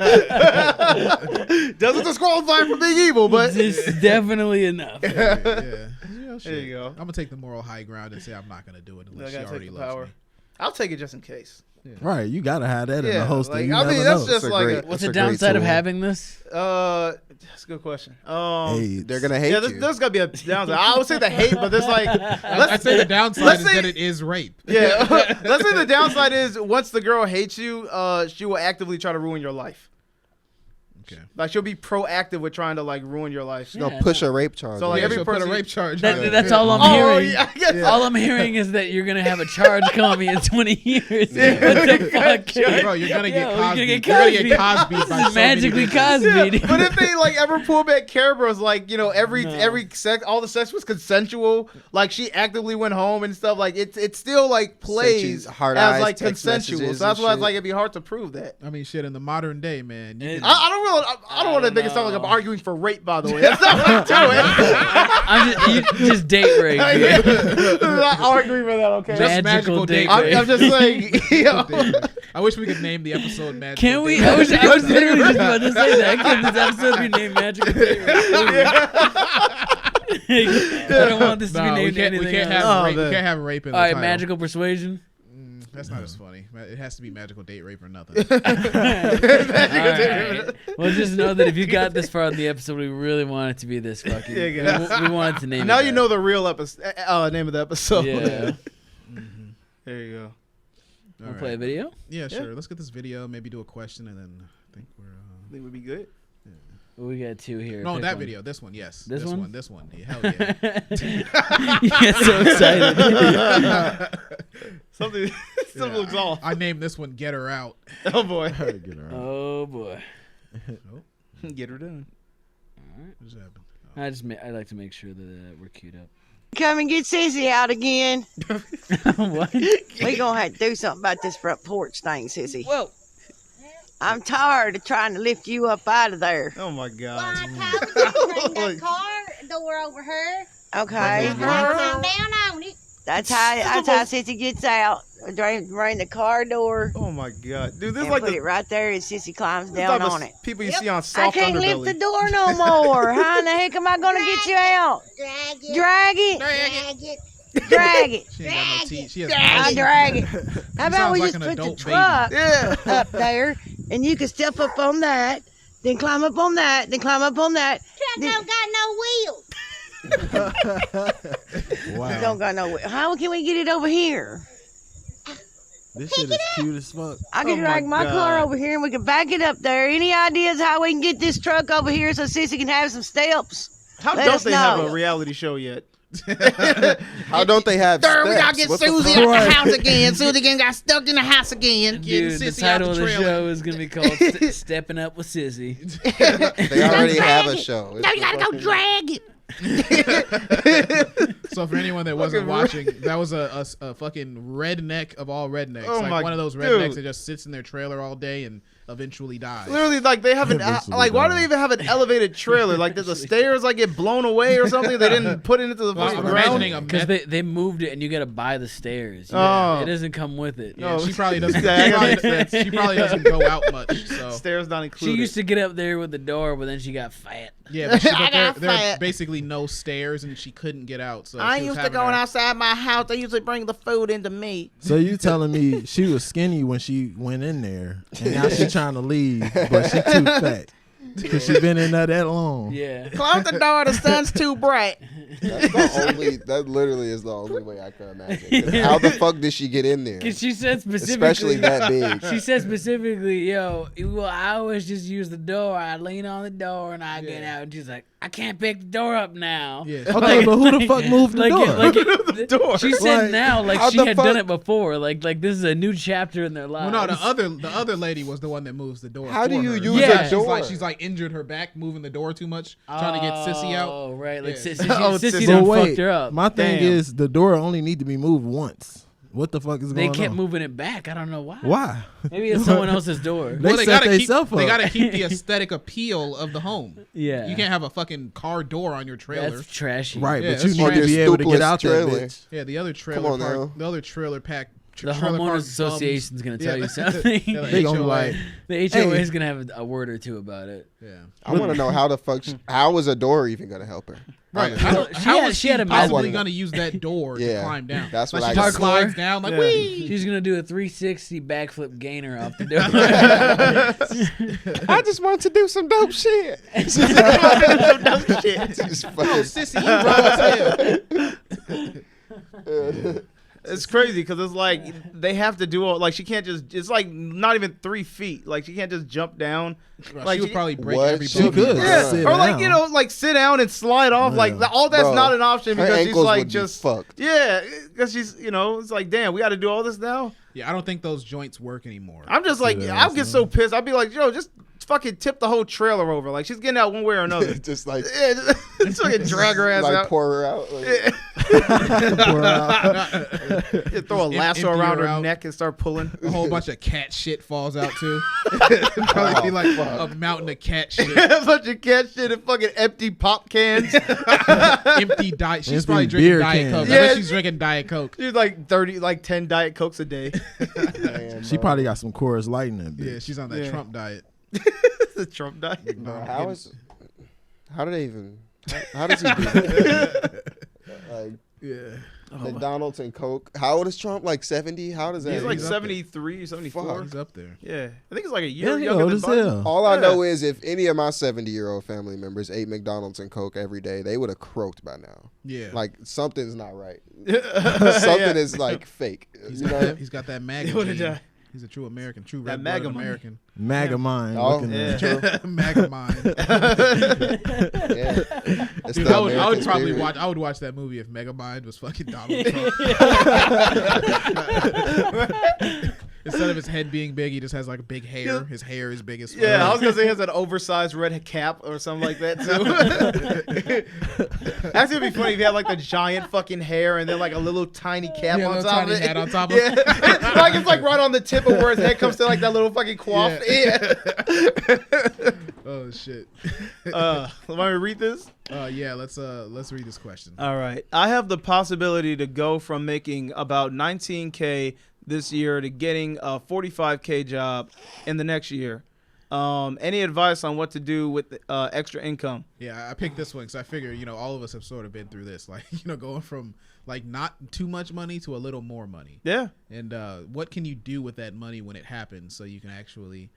Doesn't disqualify him from being evil, but It's definitely enough. Yeah. You know, shit. there you go. I'm gonna take the moral high ground and say I'm not gonna do it I unless she gotta already take the loves power. me. I'll take it just in case. Right, you gotta have that in Yeah, the holster. like, You I never mean, that's know. just That's a like great- What's That's the a great downside of tool. having this? that's a good question. Hey, They're gonna hate Yeah, you. there's gotta be a downside. I would say the hate, but there's like I'd say the downside let's is say- that it is rape. yeah. Let's say the downside is once the girl hates you, she will actively try to ruin your life. Okay. Like she'll be proactive with trying to like ruin your life. She's gonna Yeah, push a rape charge. So, like, Yeah, every she'll put a person- rape charge. on it. That's all I'm Oh, hearing. yeah, I guess. All I'm hearing is that you're gonna have a charge come on me in 20 years. What the fuck? Bro, you're gonna get Yo, Cosby. you're You're gonna gonna get get Cosby by so many Magically bitches. Cosby. Yeah, but if they like ever pull back cameras, like every sex, all the sex was consensual. Like she actively went home and stuff. Like it still like plays hard as eyes, like text consensual. So messages that's and why it's shit. like it'd be hard to prove that. I mean, shit. In the modern day, man, you It- can- I don't I don't want to make it sound like I'm arguing for rape. By the way, that's not what I'm doing. You just date rape. I'm not arguing for that. Okay, Just magical date rape. I'm just saying. I wish we could name the episode Magical. Can we? Date I Rape. was literally just about to say that. Can this episode be named Magical Date Rape? I don't want this to be No, named anything we can't else. have rape. man. We can't have rape in the All right, title. Magical Persuasion. That's not as funny. It has to be magical date rape or nothing. All right. Well, just know that if you got this far in the episode, we really want it to be this fucking. We wanted to name it. Now you that. know the real episode name of the episode. Yeah. There you go. We'll play a video. Yeah, sure. Let's get this video. Maybe do a question, and then I think we're. I think we'd be good. We got two here. No, Pick that one. video. This one, yes. This one? This one. Yeah, hell yeah. You get so excited. Something looks off. I named this one "Get Her Out." Oh boy. Oh boy. Get her done. What just happened? I like to make sure that we're queued up. Come and get Sissy out again. What? We gonna have to do something about this front porch thing, Sissy. Whoa. I'm tired of trying to lift you up out of there. Oh my god. Bring the car door over her. Okay. Come down on it. That's how Sissy gets out. Bring the car door Oh my god, dude! This is and like put the it right there, and Sissy climbs this down type of on it. people you see on I soft can't underbelly. lift the door no more. How in the heck am I gonna get you out? Drag it. Drag it. Drag it. Drag it. She ain't got no teeth. She has I drag it. How about we sounds just like an put the adult baby. truck Yeah. up there, and you can step up on that, then climb up on that, then climb up on that. Truck don't got no wheels. You don't got no. How can we get it over here? This shit is cute as fuck. I can Oh drag my my car God. over here, and we can back it up there. Any ideas how we can get this truck over here so Sissy can have some steps? How Let don't us they have know. a reality show yet? How don't they have steps? We gotta get What the Susie fuck? out the house again. Susie again got stuck in the house again. Dude, the Sissy out title the of the trailer. show is gonna be called "Stepping Up with Sissy." They already have a show. Now you gotta go drag it. So for anyone that wasn't watching, that was a fucking redneck of all rednecks. Oh like my one of those rednecks dude. that just sits in their trailer all day and eventually dies. Literally, like they haven't. This Like, will why be do they even have an elevated trailer? Like, did the stairs like get blown away or something? They didn't put it into the Well, fucking I'm ground. imagining a Because meth- they moved it and you gotta buy the stairs. Oh. It doesn't come with it. yeah, No. she probably doesn't. Yeah, that makes she probably doesn't go out much. So Stairs not She included. used to get up there with the door, but then she got fat. yeah, but, I got there are fat. basically no stairs and she couldn't get out. So I she was used to having going her- outside my house. They usually bring the food into me. So you telling me she was skinny when she went in there, and now she trying to leave, but she too fat because she been in there that long. Yeah. Close the door. The sun's too bright. That's the only. That literally is the only way I can imagine. 'Cause how the fuck did she get in there? Because she said specifically. Especially that big. She said specifically, yo, well, I always just use the door. I lean on the door and I get out. And she's like, I can't pick the door up now. Yeah. Okay, but who the fuck moved the door? The door. She said Like, now, like how she the had fuck- done it before. Like this is a new chapter in their lives. Well, no, the other lady was the one that moves the door. How for do you her. use Yeah. a door? She's like injured her back moving the door too much, trying to get Sissy out. Oh, right. Like Yeah. Sissy, Oh, Sissy Sissy. done But fucked wait, her up. my thing Damn. is the door only need to be moved once. What the fuck is They going kept on? moving it back. I don't know why. Why? Maybe it's someone else's door. They set gotta keep. theyself They up. gotta keep the aesthetic appeal of the home. Yeah. You can't have a fucking car door on your trailer. That's trashy. Right, Yeah, but you that's need to right. be able to get Stupid out that trailer. bitch. Yeah, the other trailer on park. now. The other trailer pack. The trailer park homeowners bums. association's gonna tell Yeah. you something. Yeah, like They gonna be HOA. like, The HOA Hey. is gonna have a word or two about it. Yeah. I want to know how the fuck. How is a door even gonna help her? Right. Honestly. How, She how had- is she had a possibly method. gonna use that door to Yeah, climb down? that's like what she I just got. slides down like Yeah. wee. She's gonna do a 360 backflip gainer off the door. I just want to do some dope shit. Just Oh, fucking- Sissy, you raw as hell. It's crazy because it's like they have to do all like she can't just. It's like not even 3 feet. Like she can't just jump down. Bro, Like she would probably break What? every She bone. could. Yeah, Sit or like down. like sit down and slide off. Yeah. Like all that's Bro, not an option her because she's ankles like would be just fucked. Yeah, because she's it's like damn, we got to do all this now. Yeah, I don't think those joints work anymore. I'm just like Yeah, I'll get so pissed. I'll be like, yo, just fucking tip the whole trailer over. Like she's getting out one way or another. just like Yeah, just fucking drag her ass like out. pour her out. Like, Yeah. Pour her out. You throw a lasso empty around her her out. neck and start pulling. A whole bunch of cat shit falls out too. Probably be like a mountain of cat shit. A bunch of cat shit and fucking empty pop cans. Empty diet. She's Empty probably drinking beer Diet cans. Coke. I Yeah. bet she's drinking Diet Coke. She's like 10 Diet Cokes a day. Man, She bro. probably got some Chorus Light in that bitch. Yeah, she's on that Yeah. Trump diet. The Trump diet. Bro, how do they even? How does he do that? Like Yeah. McDonald's and Coke. How old is Trump? Like 70? How does that? He's like He's up 73, 74. He's up there. Yeah. I think it's like a Yeah, year he younger old than as Biden. hell. All I Yeah. know is if any of my 70-year-old family members ate McDonald's and Coke every day, they would have croaked by now. Yeah. Like something's not right. Yeah. Something is like fake. He's You got, know? that, he's got that MAGA Would've gene. died. He's a true American, true That red-blooded MAGA money. American. MAGA mind. Oh, looking yeah. at MAGA mind. Yeah. It's Dude, the I would American probably spirit. watch. I would watch that movie if Megamind was fucking Donald Trump. Instead of his head being big, he just has like big hair. His hair is big as fuck. Yeah, I was gonna say he has an oversized red cap or something like that too. Actually, it'd be funny if he had like the giant fucking hair and then like a little tiny cap Yeah, on little top tiny of it. hat on top of yeah. it. Like it's like right on the tip of where his head comes to, like that little fucking quaff. Yeah. Oh shit. Want me to read this? Yeah. Let's read this question. All right. I have the possibility to go from making about $19K this year to getting a $45K job in the next year. Any advice on what to do with extra income? Yeah, I picked this one because I figure, all of us have sort of been through this, like, going from like not too much money to a little more money. Yeah. And what can you do with that money when it happens so you can actually,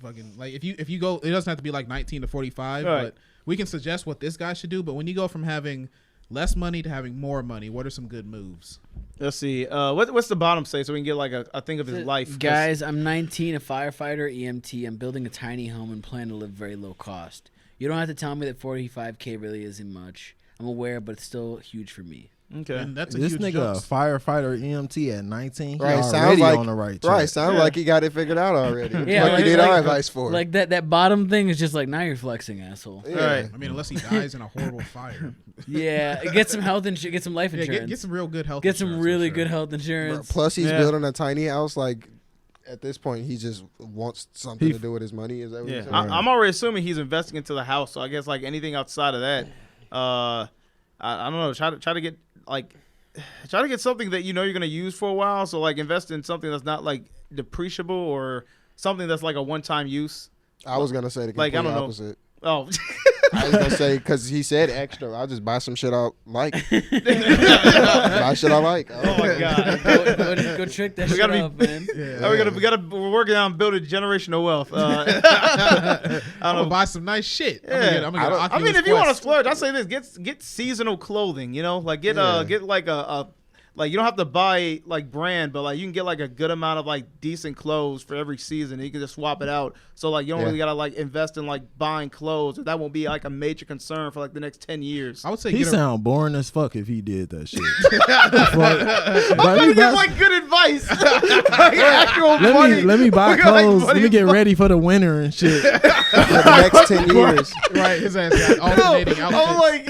fucking like if you go, it doesn't have to be like 19 to 45, right. but we can suggest what this guy should do. But when you go from having less money to having more money, what are some good moves? Let's see. What's the bottom say so we can get like a thing of his life? Guys, I'm 19, a firefighter, EMT. I'm building a tiny home and plan to live very low cost. You don't have to tell me that 45K really isn't much. I'm aware, but it's still huge for me. Okay. And that's a this huge nigga jump. a firefighter EMT at 19. Right, He sounds already like on the right track. right. Sounds Yeah. like he got it figured out already. What the Yeah, fuck like- you need like- our advice for? Like that bottom thing is just like, now you're flexing, asshole. Yeah. Right. I mean, unless he dies in a horrible fire. Yeah, get some health insurance, get some life Yeah, insurance. get some real good health Get some insurance, really for sure. good health Bro, insurance. plus, he's Yeah. building a tiny house. Like at this point, he just wants something to do with his money. Is that what Yeah. you're saying? I'm already assuming he's investing into the house, so I guess like anything outside of that, I don't know. Try to get something that you're gonna use for a while. So like invest in something that's not like depreciable or something that's like a one-time use. I was gonna say the Like, complete I don't know. opposite. Oh. I was gonna say because he said extra. I'll just buy some shit I like. Buy shit I like. Oh my god. Go trick that We shit gotta up, man. We're working on building generational wealth. I I'm don't gonna know. buy some nice shit. Yeah. I'm gonna get I mean, if you want to Quest. splurge, I say this: get seasonal clothing. Like get like a like you don't have to buy like brand, but like you can get like a good amount of like decent clothes for every season. And you can just swap it out. So like you don't really gotta like invest in like buying clothes. Or that won't be like a major concern for like the next 10 years. I would say He get a, sound boring as fuck if he did that shit. I'm But trying you to give got- like good advice. Like, actual money. let me buy We got, like, clothes. Let money me get advice. ready for the winter and shit. For the next 10 years. right. His ass got alternating outfits. I'm like,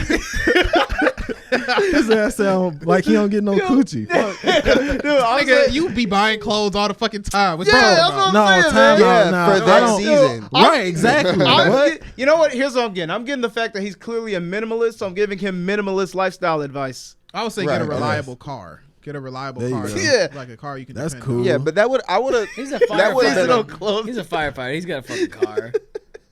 His ass sound like he don't get no coochie. Fuck. dude, I'm Nigga, saying, you be buying clothes all the fucking time. What's yeah, wrong that's about? what I'm No, saying, time man. out. Yeah, Nah, for I that don't- season. Right, exactly. What? You know what? Here's what I'm getting. I'm getting the fact that he's clearly a minimalist, so I'm giving him minimalist lifestyle advice. I would say Right, get a right. reliable car. Get a reliable There you car. go. Yeah. Like a car you can That's depend cool. on. Yeah, but I would have. He's a That would've been firefighter. a- clothes. He's a firefighter. He's got a fucking car.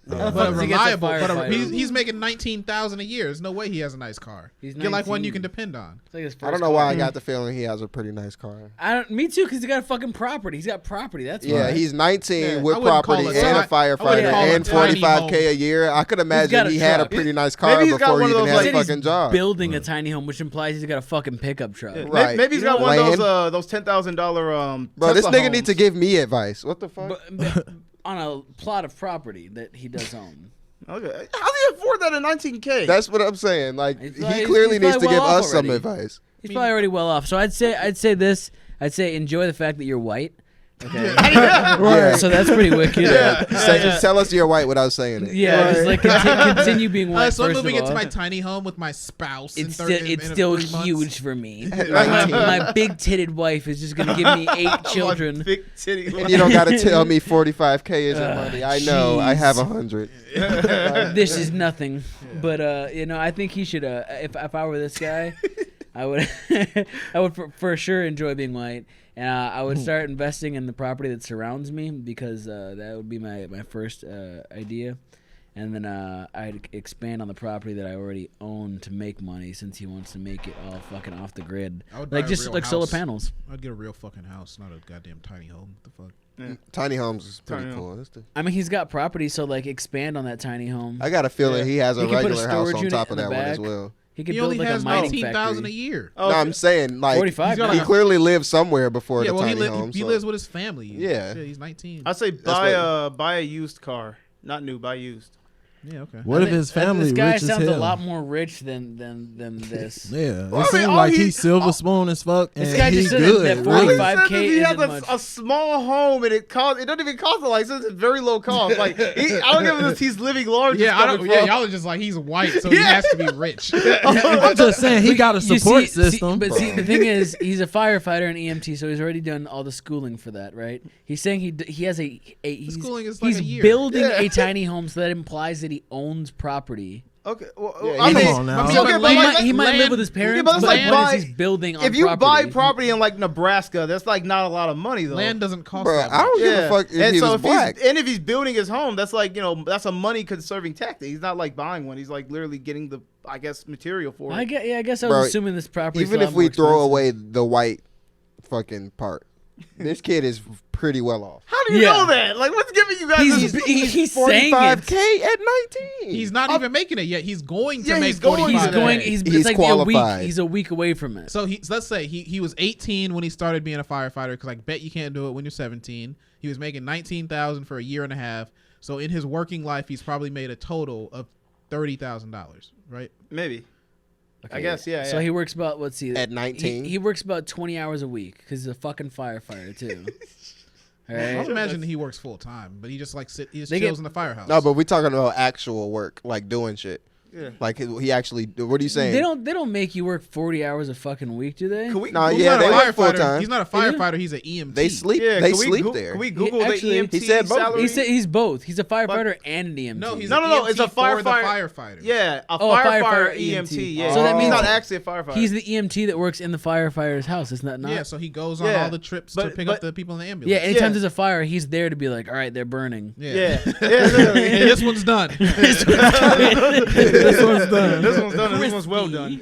How the But fuck does he get to reliable. But firefighter? he's making $19,000 a year. There's no way he has a nice car. He's Get like one 19. you can depend on. It's like his I first don't know why car. I got the feeling he has a pretty nice car. Me too, because he got a fucking property. He's got property. That's Yeah, why. he's 19 Yeah, with I wouldn't call property it and a I wouldn't firefighter call it and a tiny 45K a year. I could got imagine a he had a truck. pretty nice car Maybe he's got before one he of even those, had a like, fucking job. building a tiny home, which implies he's got a fucking pickup truck. Right. Maybe he's got You one know, of those $10,000 Bro, this Tesla nigga needs to homes. give me advice. What the fuck? But on a plot of property that he does own. Okay. How do you afford that at 19K? That's what I'm saying. Like, He's he probably- clearly he's needs to probably give well us off some already. advice. He's probably already well off. So I'd say this. I'd say enjoy the fact that you're white, Okay. Right. So that's pretty wicked. Just tell us you're white without saying it. Yeah, just like continue being white. So I'm first moving of all. into my tiny home with my spouse. It's in still 3 months. huge for me. At my 19. my big titted wife is just gonna give me 8 children. Big titty. And you don't got to tell me 45K isn't money. I know. I have 100. This is nothing. But I think he should. If I were this guy, I would I would for sure enjoy being white, and I would start investing in the property that surrounds me because that would be my first idea, and then I'd expand on the property that I already own to make money since he wants to make it all fucking off the grid, I would buy like a just real like solar house. panels. I'd get a real fucking house, not a goddamn tiny home. What the fuck? Yeah. Tiny homes is pretty Tiny cool. I mean, he's got property, so like expand on that tiny home. I got a feeling he has a He can put a regular house storage on unit top in of the that one as back. well. He could He build only like has a mining 19,000 a factory. year. No, I'm saying like 45 he now. clearly lives somewhere before Yeah, the well, tiny home. he so- lives with his family. Yeah. He's 19. I say That's buy a used car, not new. Buy used. Yeah, okay. What if his family This guy rich as sounds hell? a lot more rich than this. Yeah, Well, it I mean, seems all like he- he's silver spoon as fuck, and This guy he just said good. that really. 45K He has isn't much. a small home and it doesn't even cost a lot. He says it's very low cost. Like I don't give him this. He's living large. Yeah, and stuff. yeah, y'all are just like he's white, so he has to be rich. I'm just saying he got a You support see- system. but see, the thing is, he's a firefighter and EMT, so he's already done all the schooling for that, right? He's saying he has he's, schooling is like he's a year. building a tiny home, so that implies that he owns property. Okay, well, Yeah, I he- mean, Come on now. okay, But but land- like, He might live land- with his parents, Yeah, but but it's like the point buy- is he's building on if you buy property. property in like Nebraska, that's like not a lot of money though. Land doesn't cost Bro, that I much. don't give a fuck if and he so was if black. if he's building his home, that's like that's a money conserving tactic. He's not like buying one. He's like literally getting the material for it. I guess I was Bro, assuming this property. Even if we throw away the white fucking part, this kid is pretty well off. How do you know that? Like, what's giving you guys this? he's saying 45K it. at 19. He's not even making it yet. He's going to Yeah, make he's going 45K. to. He's He's like qualified. He's a week away from it. So let's say he was 18 when he started being a firefighter, because I bet you can't do it when you're 17. He was making 19,000 for a year and a half. So in his working life, he's probably made a total of $30,000, right? Maybe. Okay, I guess, yeah. So he works about At 19? He works about 20 hours a week because he's a fucking firefighter too. All I right. would imagine he works full time, but he just he just They chills get- in the firehouse. No, but we're talking about actual work, like doing shit. Yeah. Like he actually. What are you saying? They don't make you work 40 hours a fucking week, do they? Can we? Nah, He's yeah, not a they work full firefighter. time. He's not a firefighter. He's an EMT. They sleep. Yeah, they can we sleep Goo- there. Can we Google actually- the EMT He said both. salary? He's both. He's a firefighter and an EMT. No, he's No, an no, EMT it's a for the firefighter. firefighter. Yeah, a Oh, a firefighter firefighter EMT. Yeah, So that he's means not actually a firefighter. He's the EMT that works in the firefighter's house. Isn't that not? Yeah, so he goes on Yeah, all the trips to but- pick but- up the people in the Yeah, ambulance. anytime Yeah. there's a fire, he's there to be like, all right, they're burning. yeah, And literally. this one's done. This one's done. This one's done. And this one's well done.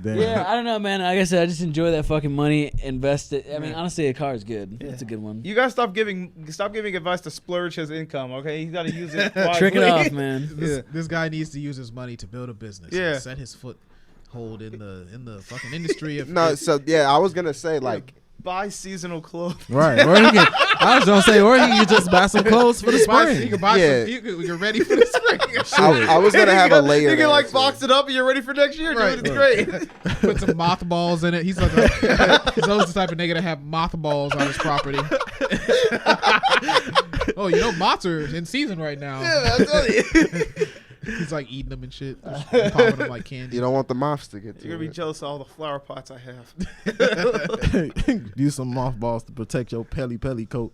Damn. Yeah, I don't know, man. Like I said, I just enjoy that fucking money. Invest it. I mean, honestly, a car is good. It's a good one. You guys stop giving advice to splurge his income. Okay, he's got to use it. Wisely. Trick it off, man. This guy needs to use his money to build a business. Yeah. And set his foothold in the fucking industry of No, so yeah, I was gonna say like Buy seasonal clothes. Right. Or he can, I was gonna say, or he could just buy some clothes for the You spring. can buy Yeah. some. You're ready for the spring. I was gonna have a layer. You can there, like too. box it up and you're ready for next year. Right. Dude, it's great. Put some mothballs in it. He's like he's always the type of nigga to have mothballs on his property. Oh, you know moths are in season right now. Yeah, I tell you. He's like eating them and shit, just popping them like candy. You don't want the moths to get to You're gonna be it. jealous of all the flower pots I have. Use some mothballs to protect your pelly coat.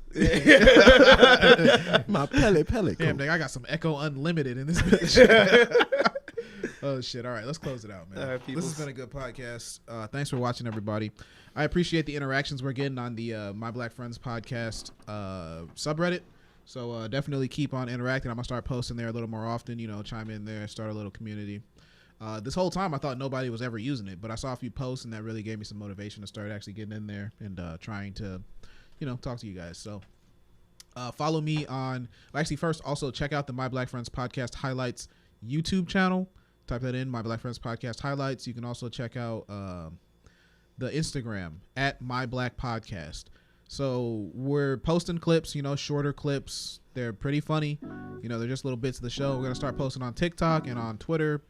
My pelly coat. Damn, nigga, I got some Echo Unlimited in this bitch. Oh shit! All right, let's close it out, man. All right, This has been a good podcast. Thanks for watching, everybody. I appreciate the interactions we're getting on the My Black Friends podcast subreddit. So definitely keep on interacting. I'm gonna start posting there a little more often. You know, chime in there, start a little community. This whole time I thought nobody was ever using it, but I saw a few posts and that really gave me some motivation to start actually getting in there and trying to, you know, talk to you guys. So follow me on. Actually, first also check out the My Black Friends podcast highlights YouTube channel. Type that in, My Black Friends podcast highlights. You can also check out the Instagram at My Black Podcast. So we're posting clips, you know, shorter clips. They're pretty funny. You know, they're just little bits of the show. We're going to start posting on TikTok and on Twitter,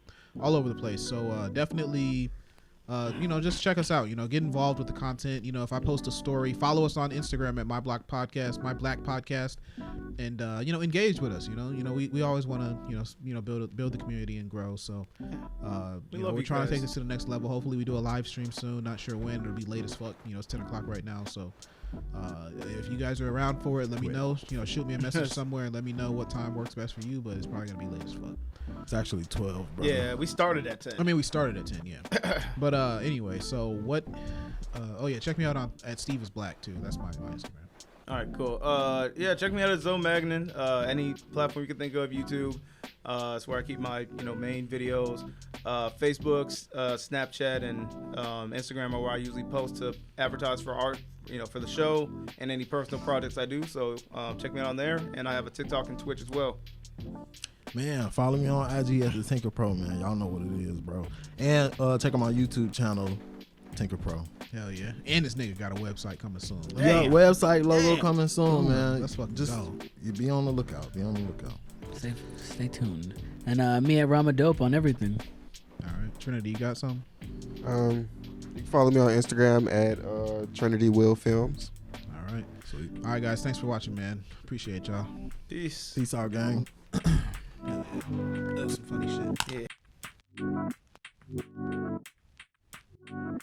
all over the place. So definitely just check us out. Get involved with the content. If I post a story, follow us on Instagram at my black podcast, and engage with us. We always want to build the community and grow. So we're trying to take this to the next level. Hopefully we do a live stream soon. Not sure when. It'll be late as fuck. It's 10 o'clock right now. So if you guys are around for it, let me know. Shoot me a message somewhere and let me know what time works best for you. But it's probably gonna be late as fuck. It's actually 12, bro. Yeah, we started at 10. I mean, we started at 10, yeah. But anyway, so what? Check me out at Schteve is Black too. That's my Instagram. All right, cool. Check me out at Zoe Magnin. Any platform you can think of, YouTube. That's where I keep my main videos. Facebook, Snapchat, and Instagram are where I usually post to advertise for art, for the show and any personal projects I do. So check me out on there, and I have a TikTok and Twitch as well. Man, follow me on IG at the Tinker Pro, man. Y'all know what it is, bro. And check out my YouTube channel, Tinker Pro. Hell yeah. And this nigga got a website coming soon. Yeah, website logo coming soon, man. Let's fucking go. You be on the lookout. Stay tuned. And me at Rama Dope on everything. All right. Trinity, you got something? You can follow me on Instagram at Trinity Will Films. All right. Sweet. All right, guys. Thanks for watching, man. Appreciate y'all. Peace. Peace out, gang. That's some funny shit. Yeah.